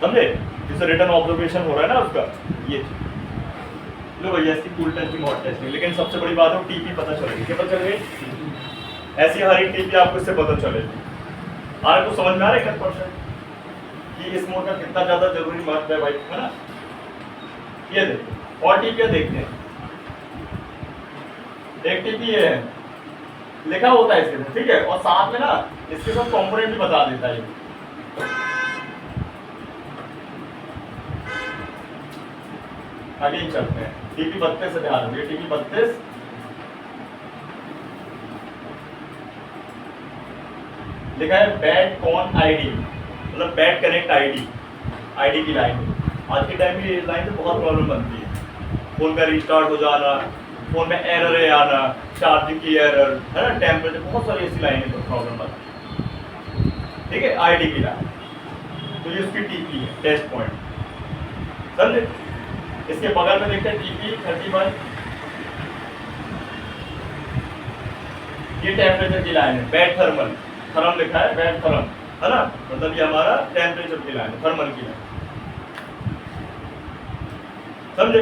Speaker 1: समझे। जिससे रिटर्न ऑब्जर्वेशन हो रहा है ना उसका, ये लो भैया इसकी कूल टेस्टिंग हॉट टेस्टिंग। लेकिन सबसे बड़ी बात है वो टीपी पता चलेगी, क्या पता चलेगी, ऐसी हर एक टीपी आपको इससे पता चलेगी। आपको समझ में आ रहा है 100% कि इस मोड का कितना ज्यादा जरूरी महत्व है भाई, है ना। ये देखो और टीपी देखते हैं, एक टीपी ये है लिखा होता है इसके, ठीक है, और साथ में ना इसके साथ कंपोनेंट भी बता देता है। आगे ही चलते हैं, टीपी 32 से ध्यान रखिए, टीपी 32 लिखा है बैड कॉन आईडी, मतलब बैड कनेक्ट आईडी की लाइन। आज के टाइम में ये लाइन से बहुत प्रॉब्लम बनती है, फोन का रिस्टार्ट हो जाना, फोन में एरर आना, चार्जिंग की एरर, है ना, टेम्परेचर, बहुत सारी ऐसी लाइनें तो प्रॉब्लम बनती है, ठीक है, आईडी की लाइन। तो ये उसकी टीपी है, टेस्ट पॉइंट, समझे। इसके बगल में देखते हैं टीपी 31, ये टेम्परेचर की लाइन है, बैड थर्मल, थर्म लिखा है, बैड थर्म, है ना, मतलब ये हमारा टेम्परेचर की लाइन है, थर्मल की लाइन, समझे।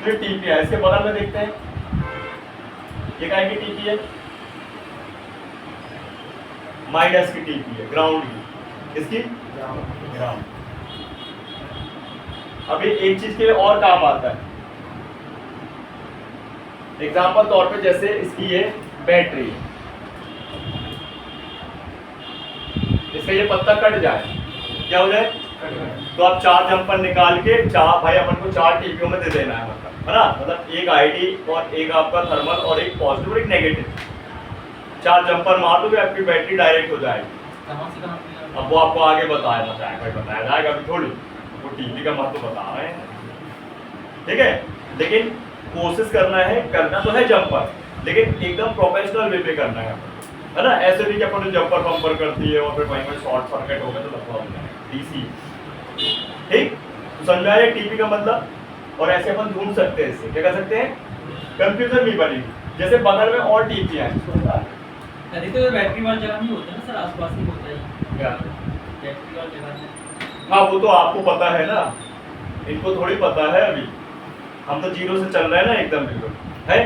Speaker 1: ये टीपी है, इसके बगल में देखते हैं ये क्या की टीपी है, माइनस की टीपी है, ग्राउंड की, इसकी ग्राउंड। अभी एक चीज के लिए और काम आता है, एग्जांपल तौर पे जैसे इसकी ये बैटरी, इसका ये पत्ता कट जाए, क्या हो जाए, तो आप 4 जंपर निकाल के भाई अपन को 4 टीपीओ में दे देना है, मतलब, है ना, मतलब एक आईडी और एक आपका थर्मल और एक पॉजिटिव और एक नेगेटिव, 4 जंपर मार दोगे आपकी बैटरी डायरेक्ट हो जाएगी।
Speaker 3: कहाँ से कहाँ
Speaker 1: अब वो आपको आगे बताया जाएगा, अभी थोड़ी वो टीपी का महत्व बता रहे हैं, ठीक है। लेकिन कोशिश करना तो है जंपर, लेकिन एकदम प्रोफेशनल वे पे करना है ना। ऐसे नहीं कि अपन जंपर पंपर करती है और फिर वहीं में शॉर्ट सर्किट हो गया तो लफड़ा हो जाएगा, डीसी, ठीक। तो समझ में आया टीपी का मतलब। और ऐसे अपन ढूंढ सकते हैं, इससे क्या कर सकते हैं, कंफ्यूजन नहीं बनेगी। जैसे बगल में और टीपी है,
Speaker 3: अरे तो बैटरी वाली जगह नहीं होता ना सर, आसपास ही होता है
Speaker 1: क्या,
Speaker 3: बैटरी वाली जगह में।
Speaker 1: हाँ वो तो आपको पता है ना, इनको थोड़ी पता है, अभी हम तो जीरो से चल रहे हैं ना, एकदम बिल्कुल है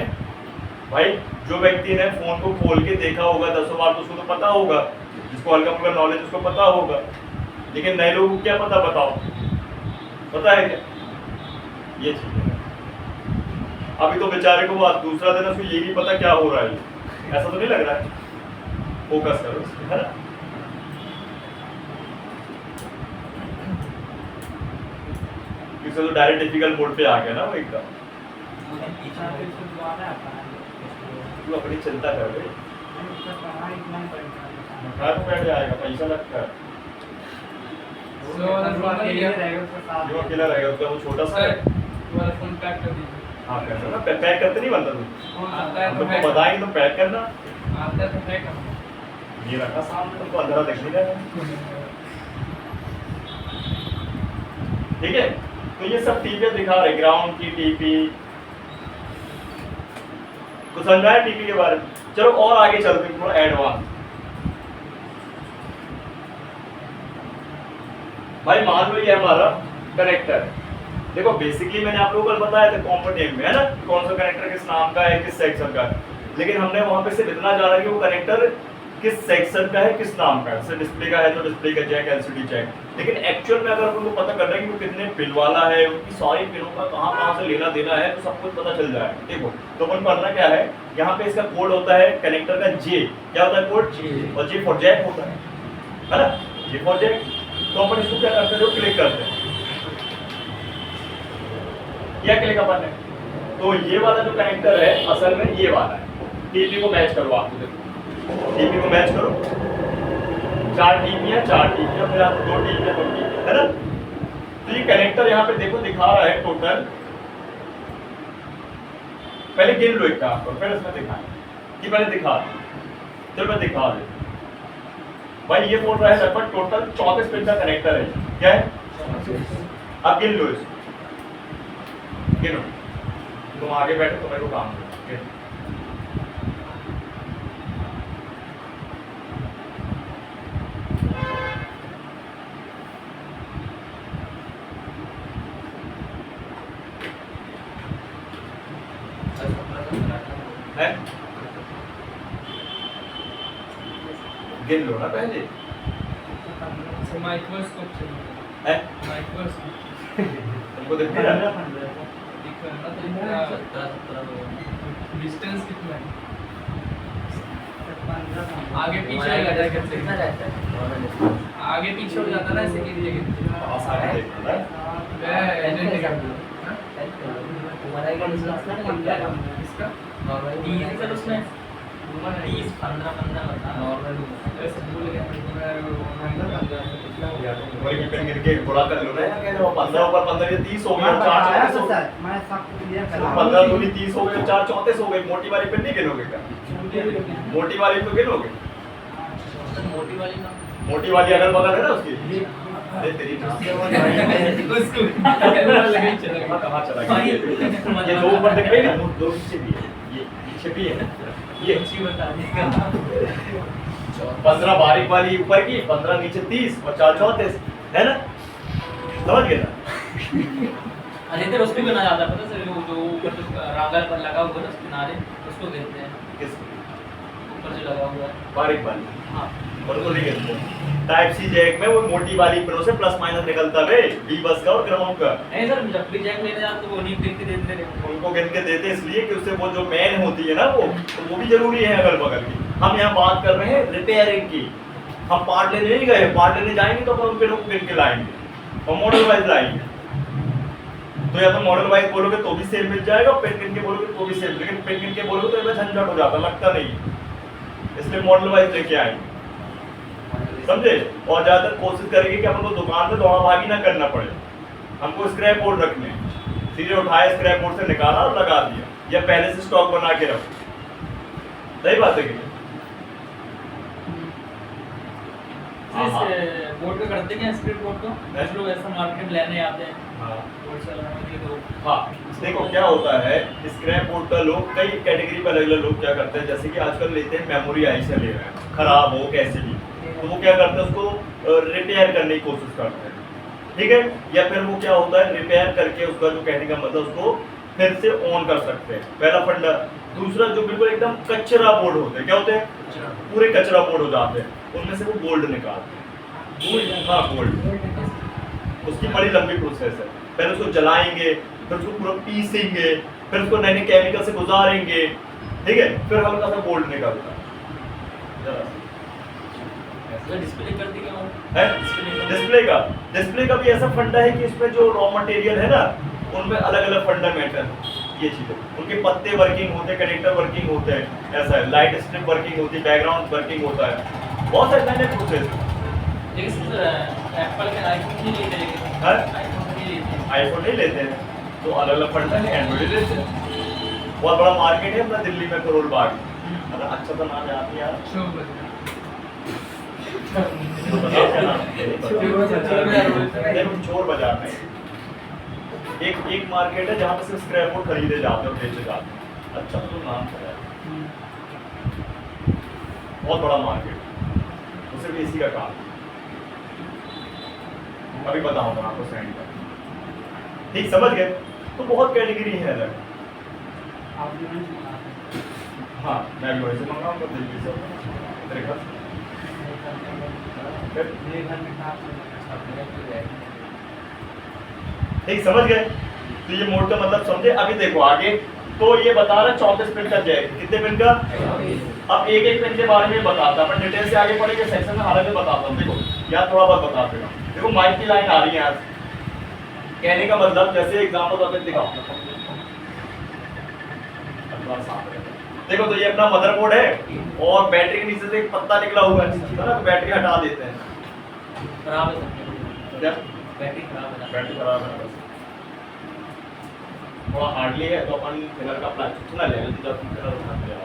Speaker 1: भाई। जो व्यक्ति ने फोन को खोल के देखा होगा 10 बार तो उसको तो पता होगा, जिसको हल्का फुल्का नॉलेज उसको पता होगा। लेकिन नए लोगों को क्या पता, बताओ, पता है क्या, ये चीज है। अभी तो बेचारे को बात दूसरा दिन उसको ये नहीं पता क्या हो रहा है, ऐसा तो नहीं लग रहा है। फोकस करो इस पे, है ना। इससे तो डायरेक्ट डिफिकल्ट मोड पे आ गया ना वो एकदम। तू अपनी चिंता कर रहे, बैठ जाएगा, पैसा लगता है, जो अकेला रहेगा उसका वो छोटा सा है।
Speaker 2: तुम्हारा फोन पैक कर दीजिए।
Speaker 1: हाँ कर ना, पैक करते नहीं बनता तू,
Speaker 2: आता है
Speaker 1: हम
Speaker 2: तो
Speaker 1: तुमको बताएंगे तो पैक करना।
Speaker 2: आता है तो पैक करना।
Speaker 1: ये रखा सामने, तुमको अंधेरा दिख नहीं रहा, ठीक है। तो ये सब टीपी दिखा रहे, ग्राउंड की टीपी, तो समझ आया टीपी के बारे में। चलो और आगे चलते हैं, थोड़ा एडवांस। भाई मान लो ये हमारा कनेक्टर है, देखो बेसिकली मैंने आप लोगों को बताया था कॉम्पोनेंट में, है ना, कौन सा कनेक्टर किस नाम का है, किस सेक्शन का है। लेकिन हमने वहां पे सिर्फ इतना जाना कि वो कनेक्टर किस सेक्शन का है, किस नाम का है। जैसे डिस्प्ले का है तो डिस्प्ले का जैक, एलसीडी जैक, लेकिन एक्चुअल में अगर उनको पता करना है कि वो कितने पिन वाला है, उनकी सारी पिनों का कहाँ से लेना देना है, तो सब कुछ पता चल जाएगा। देखो तो अपन करना क्या है, यहाँ पे इसका कोड होता है कनेक्टर का जे, क्या होता है कोड जे, और जे फॉर जैक होता है ना, जे फॉर जैक। तो अपन इसको क्या करते हैं, जो क्लिक करते हैं, क्या क्लिक अपन है, तो ये वाला जो कनेक्टर है असल में ये वाला है। टीपी को मैच करो, आपको देखो टीपी को मैच करो, 4 टीपी है, 4 टीपी है, फिर आप 2 टीपी है, 2 टीपी है ना। तो ये कनेक्टर यहाँ पे देखो दिखा रहा है टोटल, पहले गिन लो एक काम करो, फिर इसमें दिखाएं कि पहले दिखा दो, चलो मैं दिखा दे भाई। ये बोल रहा है लगभग टोटल 34 पिन का कनेक्टर है, क्या है, अब गिन लो इसको, गिनो, तुम आगे बैठे तो मेरे को काम करो, गिनो। है गिन लो ना पहले,
Speaker 2: माइक्रोस्कोप से
Speaker 1: है
Speaker 2: माइक्रोस्कोप
Speaker 1: तुमको दिख रहा है,
Speaker 2: दिख रहा है ना, तो डिस्टेंस कितना है, आगे पीछे हो जाता है,
Speaker 5: कितना रहता है?
Speaker 2: आगे पीछे हो जाता है ना, ऐसे गिनते गिनते
Speaker 1: आसान है देखना ना।
Speaker 5: तुम्हारा एक डिस्टेंस ना कितना कम है?
Speaker 2: इसका
Speaker 5: नॉर्मल
Speaker 3: 30 सर उसमें 30 15 बता।
Speaker 5: नॉर्मल
Speaker 2: ऐसे भूल गया
Speaker 1: वही की पेन गिन के थोड़ा कर लो ना यार, कहने वो 15 ऊपर 15 ये 30 हो गए, 4 34 हो गए,
Speaker 4: मैं सब क्लियर कर
Speaker 1: 15 दूनी 30 हो गए, 4 34 हो गए। मोटी वाली पेन नहीं गिनोगे क्या, मोटी वाली तो गिनोगे,
Speaker 3: मोटी वाली ना
Speaker 1: मोटी वाली अगल बगल है ना उसकी, अरे तेरी
Speaker 2: उसको लगे चला
Speaker 1: कहाँ चला गया ये 2 ऊपर दिख रही है ना, 2 नीचे भी है, ये पीछे भी है, ये
Speaker 3: अच्छी बता देगा।
Speaker 1: 15 बारीक वाली ऊपर की, 15 नीचे 30 और 4 34 है ना, समझ गए ना।
Speaker 3: अरे तेरे उसको भी ना ज्यादा पता सर, वो जो ऊपर जो रांगल पर लगा हुआ है ना किनारे, उसको कहते हैं
Speaker 1: किस
Speaker 3: ऊपर जो लगा हुआ है।
Speaker 1: बारीक वाली,
Speaker 3: हाँ
Speaker 1: और तो नहीं कहते टाइप सी जैक में वो मोटी वाली पिनों से प्लस माइनस निकलता है बी बस का और ग्राउंड का,
Speaker 3: नहीं सर, जब भी जैक लेने जाते तो वो नहीं गिन के देते थे।
Speaker 1: उनको गिन के देते इसलिए कि उससे वो जो मैन होती है ना वो, तो वो भी जरूरी है अगल बगल की। हम यहाँ बात कर रहे हैं रिपेयरिंग की, हम पार्ट लेने नहीं गए, पार्ट लेने जाएंगे तो अपन उन पिनों को गिन के लाएंगे और मॉडल वाइज लाएंगे। तो या तो मॉडल वाइज बोलोगे तो भी सेम मिल जाएगा, पेन गिन के बोलोगे तो भी सेम, लेकिन पेन गिन के बोलोगे तो इसमें झंझट हो जाता, लगता नहीं, इसलिए मॉडल वाइज लेके आएंगे, समझे। और ज्यादातर कोशिश करेंगे कि अपन को दुकान पे दौड़ा भागी ना करना पड़े, हमको स्क्रैप बोर्ड रखने हैं, सीधे उठाए स्क्रैप बोर्ड से निकाला और लगा दिया, या पहले से स्टॉक बना के रखो, सही बात है कि
Speaker 3: इस बोर्ड पे करते क्या स्क्रिप्ट बोर्ड को, कुछ लोग ऐसा मार्केट लेने आते हैं
Speaker 1: हाँ
Speaker 3: बोर्ड चलाने के लिए। तो
Speaker 1: हाँ देखो क्या होता है, स्क्रैप बोर्ड का लोग कई कैटेगरी पर अलग अलग लोग क्या करते हैं, जैसे कि आजकल लेते हैं मेमोरी आई से ले रहे हैं, खराब हो कैसे भी, तो वो क्या करते हैं उसको रिपेयर करने की कोशिश करते हैं, ठीक है। या फिर वो क्या होता है रिपेयर करके उसका जो कहने का मतलब उसको फिर से ऑन कर सकते हैं, पहला फंडा। दूसरा जो बिल्कुल एकदम कचरा बोर्ड होते हैं, क्या होते हैं, पूरे कचरा बोर्ड हो जाते हैं, उनमें से वो गोल्ड निकालते हैं, हाँ गोल्ड। उसकी बड़ी लंबी प्रोसेस है, पहले उसको जलाएंगे, फिर उसको पूरा पीसेंगे, फिर उसको नए नए केमिकल से गुजारेंगे, ठीक है, फिर हल्का सा गोल्ड निकलता है।
Speaker 3: डिस्प्ले कर दिया
Speaker 1: है डिस्प्ले का भी ऐसा फंडा है कि इसमें जो रॉ मटेरियल है ना, उनमें अलग अलग फंडामेंटल ये चीजें, उनके पत्ते वर्किंग होते हैं, कनेक्टर वर्किंग होते हैं, ऐसा है, लाइट स्ट्रिप वर्किंग होती है, बैकग्राउंड वर्किंग होता है, बहुत सारे नए नए प्रोसेस है।
Speaker 3: लेकिन एप्पल के आईफोन नहीं लेते, लेकिन
Speaker 1: हाँ?
Speaker 3: आईफोन नहीं लेते।
Speaker 1: आईफोन नहीं लेते हैं, तो अलग अलग फंडा है, एंड्रॉइड लेते हैं। बहुत बड़ा मार्केट है अपना दिल्ली में, करोल बाग, अच्छा तो नाम याद नहीं यार, तो बताओ क्या नाम है? चोर बाजार में एक मार्केट है जहाँ पे सिर्फ स्क्रैप बोर्ड खरीदे जाते हैं और बेचे जाते हैं, अच्छा तो नाम क्या है, बहुत बड़ा मार्केट, उसे भी इसी का काम, अभी बताऊंगा आपको सेंड कर, ठीक समझ गए। तो बहुत कैटेगरी है अलग, हाँ मैं भी वहीं से मंगाऊंगा दिल्ली से, ठीक, समझ गए? तो ये मोड का मतलब समझे। अभी देखो आगे, तो ये बता रहा 34 पिन का जैक, कितने पिन का? अब एक एक पिन के बारे में बताता, अपन डिटेल से आगे पढ़ेंगे सेक्शन में, हालांकि बताता हूँ। देखो यार थोड़ा बहुत बता देगा। देखो माइक की लाइन आ रही है यहाँ से, कहने का मतलब जैसे एग्जाम्पल तो दिखाओ। देखो तो ये अपना मदरबोर्ड है और बैटरी के नीचे से एक पत्ता निकला हुआ है ना, तो बैटरी हटा देते हैं।
Speaker 3: खराब है
Speaker 1: क्या?
Speaker 3: बैटरी खराब है।
Speaker 1: बैटरी खराब है, थोड़ा हार्डली है, तो अपन फिलर का प्लान सुना ले जल्दी जब फिलर उठा के आओ।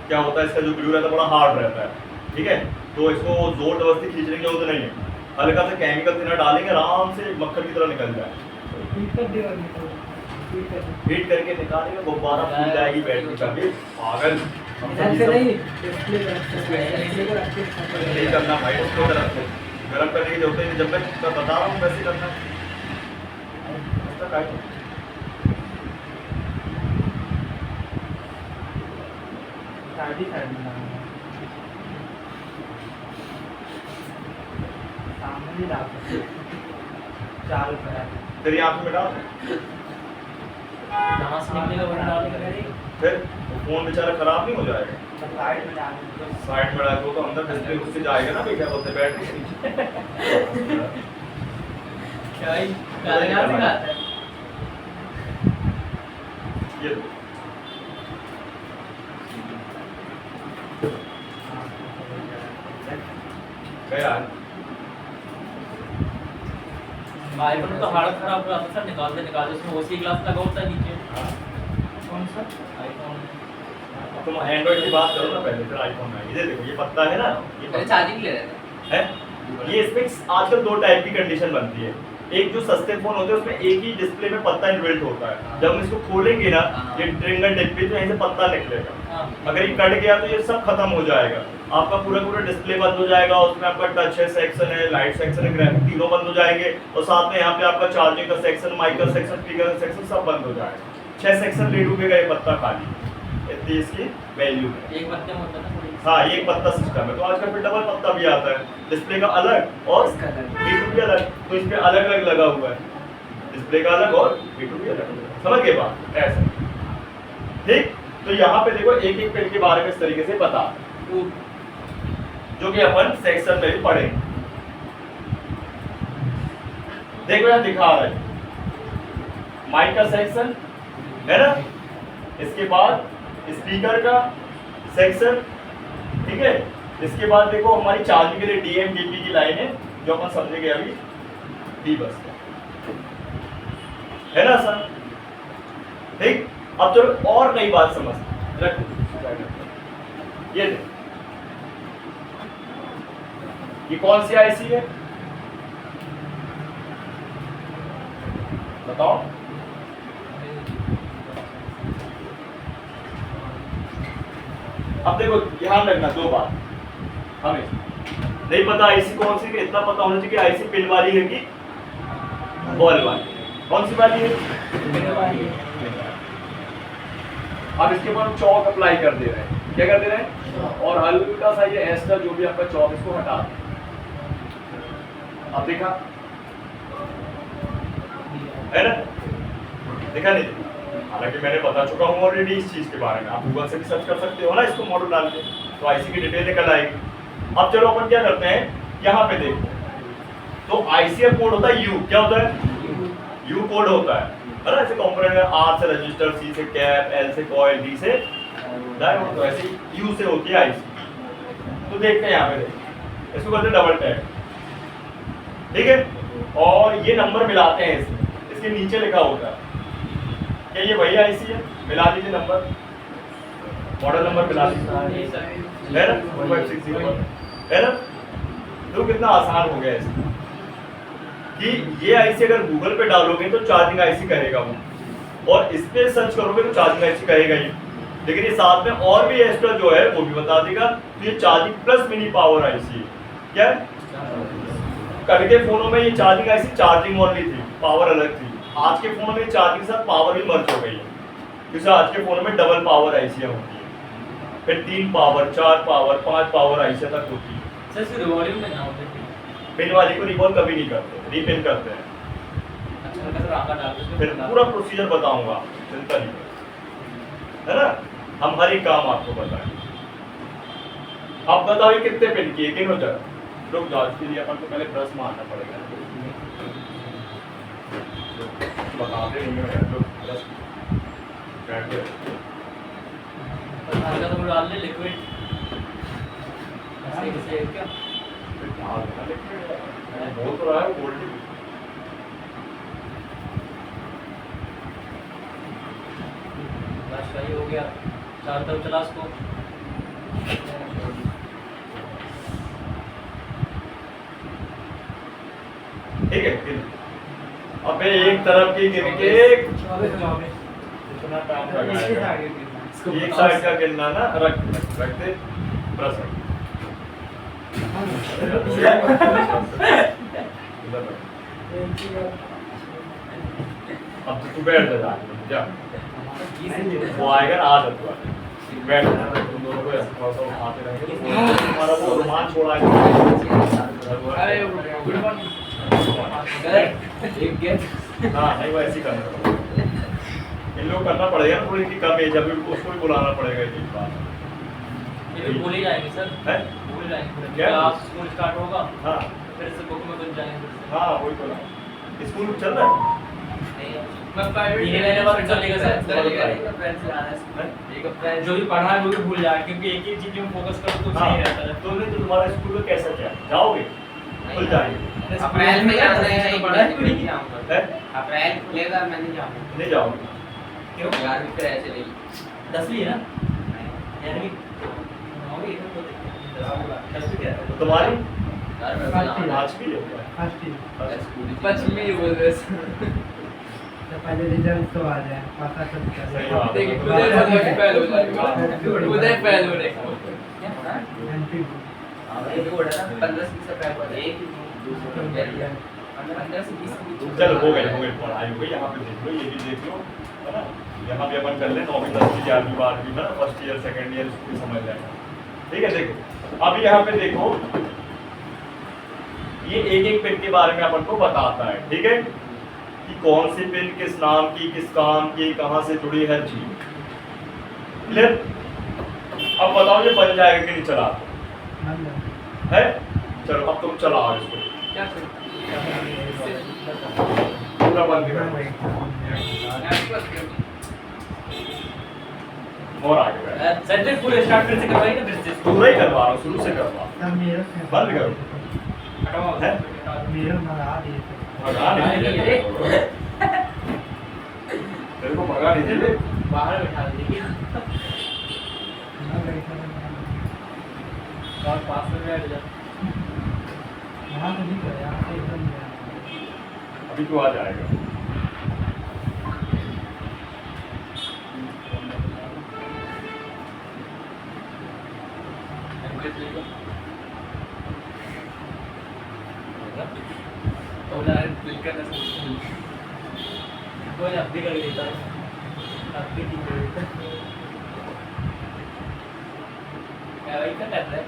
Speaker 1: क्या होता है, इसका जो ग्लू रहता है बड़ा हार्ड रहता है, ठीक है, तो इसको जोर जबरदस्ती खींचने की जरूरत नहीं है, हल्का सा केमिकल थिनर डालेंगे, आराम से मक्खन की तरह निकल जाए।
Speaker 4: हीट कर देगा, हीट कर
Speaker 1: हीट करके निकालेंगे, गुब्बारा फूल जाएगी बैटरी का भी। पागल
Speaker 4: इधर से नहीं, डिस्प्ले को रख के
Speaker 1: नहीं करना भाई, उसको गर्म करने की जरूरत नहीं, जब मैं बता रहा हूँ वैसे करना।
Speaker 4: साड़ी सामने नहीं डाल सकते, चाल पर
Speaker 1: तेरी आंख में डाल,
Speaker 3: जहाँ से निकलेगा वहीं डालेगा।
Speaker 1: फिर फोन बेचारा खराब नहीं हो जाएगा।
Speaker 4: साइड में डाल,
Speaker 1: साइड में डाल तो अंदर डिस्प्ले उससे जाएगा ना, क्या बोलते हैं बैटरी।
Speaker 3: क्या ही गालियाँ सिखाता है।
Speaker 1: ये गया
Speaker 3: आईफोन तो हालत खराब हो जाता सर, निकालते उसमें ओसी ग्लास लगा होता है नीचे।
Speaker 4: कौन सा
Speaker 3: आईफोन
Speaker 1: तुम एंड्रॉइड की बात करो ना पहले, फिर आईफोन में। ये देखो ये पत्ता है ना, ये
Speaker 3: पहले चार्जिंग ले रहे थे।
Speaker 1: है। ये इसमें आजकल दो टाइप की कंडीशन बनती है। एक जो सस्ते फोन होते हैं उसमें एक ही डिस्प्ले में पत्ता इनबिल्ट होता है, जब हम इसको खोलेंगे ना ये ट्रिंगल टेप पे तो यहीं से पत्ता निकलेगा। अगर ये कट गया तो ये सब खत्म हो जाएगा, आपका पूरा पूरा डिस्प्ले बंद हो जाएगा, उसमें आपका टच है सेक्शन है, लाइट सेक्शन है, ग्राफिक तीनों बंद हो जाएंगे, और साथ में यहाँ पे आपका चार्जिंग का सेक्शन, माइक का सेक्शन, स्पीकर का सेक्शन सब बंद हो जाएगा। 6 सेक्शन ले डूबेगा ये पत्ता खाली, इतनी इसकी वैल्यू है।
Speaker 3: एक पत्ते में होता है ना।
Speaker 1: हाँ ये एक पत्ता सिस्टम है, तो आजकल फिर डबल पत्ता भी आता है, डिस्प्ले का अलग और B2 भी अलग, तो इसमें अलग अलग लगा हुआ है, डिस्प्ले का अलग और B2 भी अलग। समझ गए बात? ऐसे ठीक। तो यहाँ पे देखो एक एक पेन के बारे में इस तरीके से बता, जो कि अपन सेक्शन में भी पढ़ेंगे। देखो यहाँ दिखा रहा है माइक का सेक्शन है ना, इसके बाद स्पीकर का सेक्शन, ठीक है, इसके बाद देखो हमारी चार्जिंग के लिए DM-DP की लाइन है, जो अपन समझेंगे अभी D बस है ना सर। ठीक, अब चलो और नई बात समझ रख। ये देखो ये कौन सी आईसी है बताओ? अब देखो ध्यान रखना दो बात, हमें नहीं पता आईसी कौन सी, इतना पता होना चाहिए कि आईसी पिन वाली है कि बॉल वाली। कौन सी वाली है? अब इसके ऊपर हम चौक अप्लाई कर दे रहे हैं, क्या कर दे रहे हैं, और हल्का सा ये एस्टर जो भी आपका चौक इसको हटा दें। अब देखा है ना, देखा नहीं? हालांकि मैंने बता चुका हूँ ऑलरेडी इस चीज के बारे में, आप गूगल से भी सर्च कर सकते हो ना इसको, मॉडल डाल के तो आईसी की डिटेल निकल आएगी। अब चलो अपन क्या करते हैं, यहाँ पे देखो तो आईसी का कोड होता है यू, क्या होता है, यू कोड होता है ना, ऐसे कंपोनेंट आर से रजिस्टर, सी से कैप, एल से कॉइल, डी से डायोड, तो ऐसे यू से होती है आईसी। तो देखते हैं यहाँ पे इसको करते हैं डबल टैप, ठीक है, और ये नंबर मिलाते हैं इसके नीचे लिखा होता है, क्या ये वही आईसी है, मिला लीजिए नंबर, मॉडल नंबर मिला लीजिए, है ना 1560 है ना। तो कितना आसान हो गया इसका कि ये आईसी अगर गूगल पे डालोगे तो चार्जिंग आईसी कहेगा वो, और इस पे सर्च करोगे तो चार्जिंग आईसी कहेगा ही, लेकिन ये साथ में और भी एक्स्ट्रा जो है वो भी बता देगा। तो ये charging plus mini power IC है, क्या है? कल के फोनों में ये चार्जिंग आईसी चार्जिंग ओनली थी, पावर अलग थी, आज के फोन में चार्जिंग के साथ पावर भी मर्ज हो गई है, जैसे आज के फोन में डबल पावर आईसियां होती है, फिर 3 पावर 4 पावर 5 पावर आईसियां तक होती है।
Speaker 3: सर इसको रिवॉल्विंग करना होता है।
Speaker 1: पिन वाली को रिवॉल्व कभी नहीं करते, रीपिन करते हैं।
Speaker 3: अच्छा मैं सर आकर डाल दूं
Speaker 1: फिर पूरा प्रोसीजर बताऊंगा, चिंता नहीं करो, है ना। हम हर एक काम आपको बताएंगे। अब बताओ ये कितने पिन किए, गिनो जरा। लोग जांच के लिए अपन को पहले ब्रश मारना पड़ेगा, बताते नहीं हो यार, लोग ब्रश बैठ के
Speaker 3: हल्का सा डाल ले लिक्विड ऐसे कैसे क्या
Speaker 1: फिर डाल देना लिक्विड, बोल तो रहा है गोल्ड।
Speaker 3: बस सही हो गया, चारों तरफ चला इसको।
Speaker 1: ठीक है, गिन। अबे एक तरफ की गिन के इतना काम लगाएगा, एक साइड का गिनना ना, रख दे ब्रश रख। अब तो तू बैठ जा, वो आएगा ना आदत वाला, बैठ जा, तुम दोनों को ऐसे थोड़ा सा उठाते रहेंगे तो तुम्हारा वो रुमाल छोड़ा
Speaker 2: अरे गुड मॉर्निंग एक गेट
Speaker 1: हाँ नहीं वो ऐसे ही करना पड़ेगा, इन लोग करना पड़ेगा ना, थोड़ी सी कम एज अभी उसको भी बुलाना पड़ेगा एक बार।
Speaker 3: ये भी भूल ही जाएंगे सर,
Speaker 1: है
Speaker 3: भूल जाएंगे
Speaker 1: क्या?
Speaker 3: आप स्कूल स्टार्ट होगा
Speaker 1: हाँ
Speaker 3: फिर से बुक में बन जाएंगे फिर से।
Speaker 1: हाँ वही तो ना, स्कूल चल रहा है।
Speaker 2: मैं प्राइवेट
Speaker 3: धीरे धीरे बात चलेगा सर,
Speaker 2: चलेगा
Speaker 1: हैं?
Speaker 3: जो भी पढ़ा है वो भी भूल जाए, क्योंकि एक ही चीज में फोकस करो तो
Speaker 1: हाँ
Speaker 3: सही रहता है।
Speaker 1: तो नहीं तो तुम्हारा स्कूल में कैसा क्या जाओगे, खुल जाएंगे,
Speaker 5: अप्रैल में जाना है,
Speaker 3: तो
Speaker 5: पढ़ा नहीं जाऊंगा।
Speaker 1: है
Speaker 5: अप्रैल खुलेगा, मैं नहीं जाऊंगा।
Speaker 1: नहीं जाओगे
Speaker 3: क्यों?
Speaker 5: 11वीं फिर ऐसे नहीं।
Speaker 3: 10वीं है ना, 11वीं होगी तो 10वीं क्या है?
Speaker 1: तो तुम्हारी
Speaker 5: यार मैं
Speaker 1: आज भी है
Speaker 2: पश्चिमी बोल रहे
Speaker 4: पहले रिजल्ट तो आ जाए, पता चलता
Speaker 1: सही
Speaker 4: है।
Speaker 1: बात।
Speaker 2: देखिए उदय बहुत पहल हो जाएगा, उदय पहल होने
Speaker 4: एंटी
Speaker 5: बोर्ड है ना 15 से 20 अप्रैल को एक दूसरा 15 से 20
Speaker 1: चलो हो गए पढ़ाई हो गई, यहाँ पे देख लो, ये भी देख लो, है ना। यहाँ भी अपन कर ले 9वीं 10वीं 11वीं 12वीं में first year second year school समझ जाएगा। ठीक है देखो, अभी यहाँ पे देखो ये एक एक पिन के बारे में अपन को बताता है, ठीक है, कि कौन सी पिन किस नाम की, किस काम की, कहाँ से जुड़ी है चीज। क्लियर? अब बताओ ये बन जाएगा कि नहीं, चला है? चलो अब तुम चलाओ इसको,
Speaker 2: क्या
Speaker 1: पूरा बंद करो और आगे बढ़ो।
Speaker 3: सर फिर पूरे स्टार्ट फिर से करवाइए ना, फिर से
Speaker 1: पूरा ही करवा रहा हूँ, शुरू से करवा बंद करो।
Speaker 3: हटवाओ
Speaker 1: है?
Speaker 4: मेरा मरा दिए
Speaker 1: भगा नहीं दे, तेरे को भगा नहीं दे,
Speaker 3: बाहर बैठा दीजिए और पास में बैठ जा।
Speaker 4: यहाँ तो नहीं कर, यहाँ से एकदम
Speaker 1: अभी तो आ जाएगा।
Speaker 3: कोई अब भी कर देता है, अब भी ठीक कर देता है। क्या भाई क्या कर रहा है?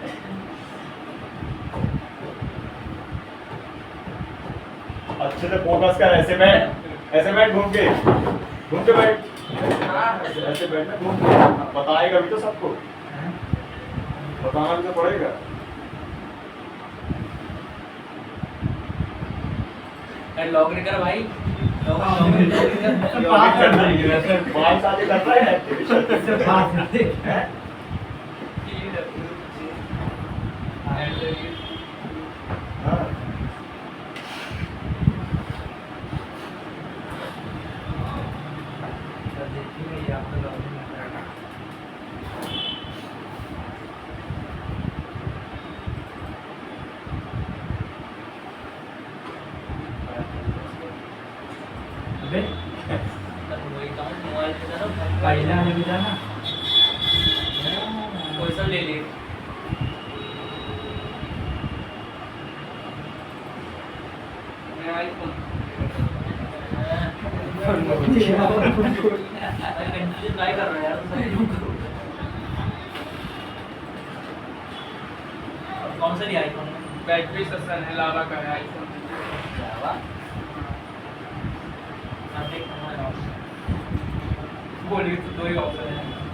Speaker 1: अच्छे से फोकस कर, ऐसे बैठ घूम के बैठ, ऐसे बैठना घूम के, बताएगा भी तो सबको, बताना भी तो पड़ेगा।
Speaker 3: लॉगिन कर भाई, लॉगिन कर।
Speaker 1: लॉगिन करना है, बाल शादी करना है एक्टिविटी।
Speaker 4: बात करते हैं।
Speaker 1: हाँ
Speaker 4: तो देखिए ये आपका लॉगिन है। अबे
Speaker 3: वही काम मोबाइल पे जाना,
Speaker 4: पहले आने भी जाना।
Speaker 3: पैसा ले ले।
Speaker 2: मैं आईफोन
Speaker 3: कंफ्यूजन ट्राई कर रहा है यार, तो सही लोग करो। अब कौन सा लिया आईफोन में?
Speaker 2: बैटरी सस्ता है, लावा का है आईफोन।
Speaker 3: जावा। अब देख हमारा
Speaker 2: बोलिए तो दो ही ऑप्शन है।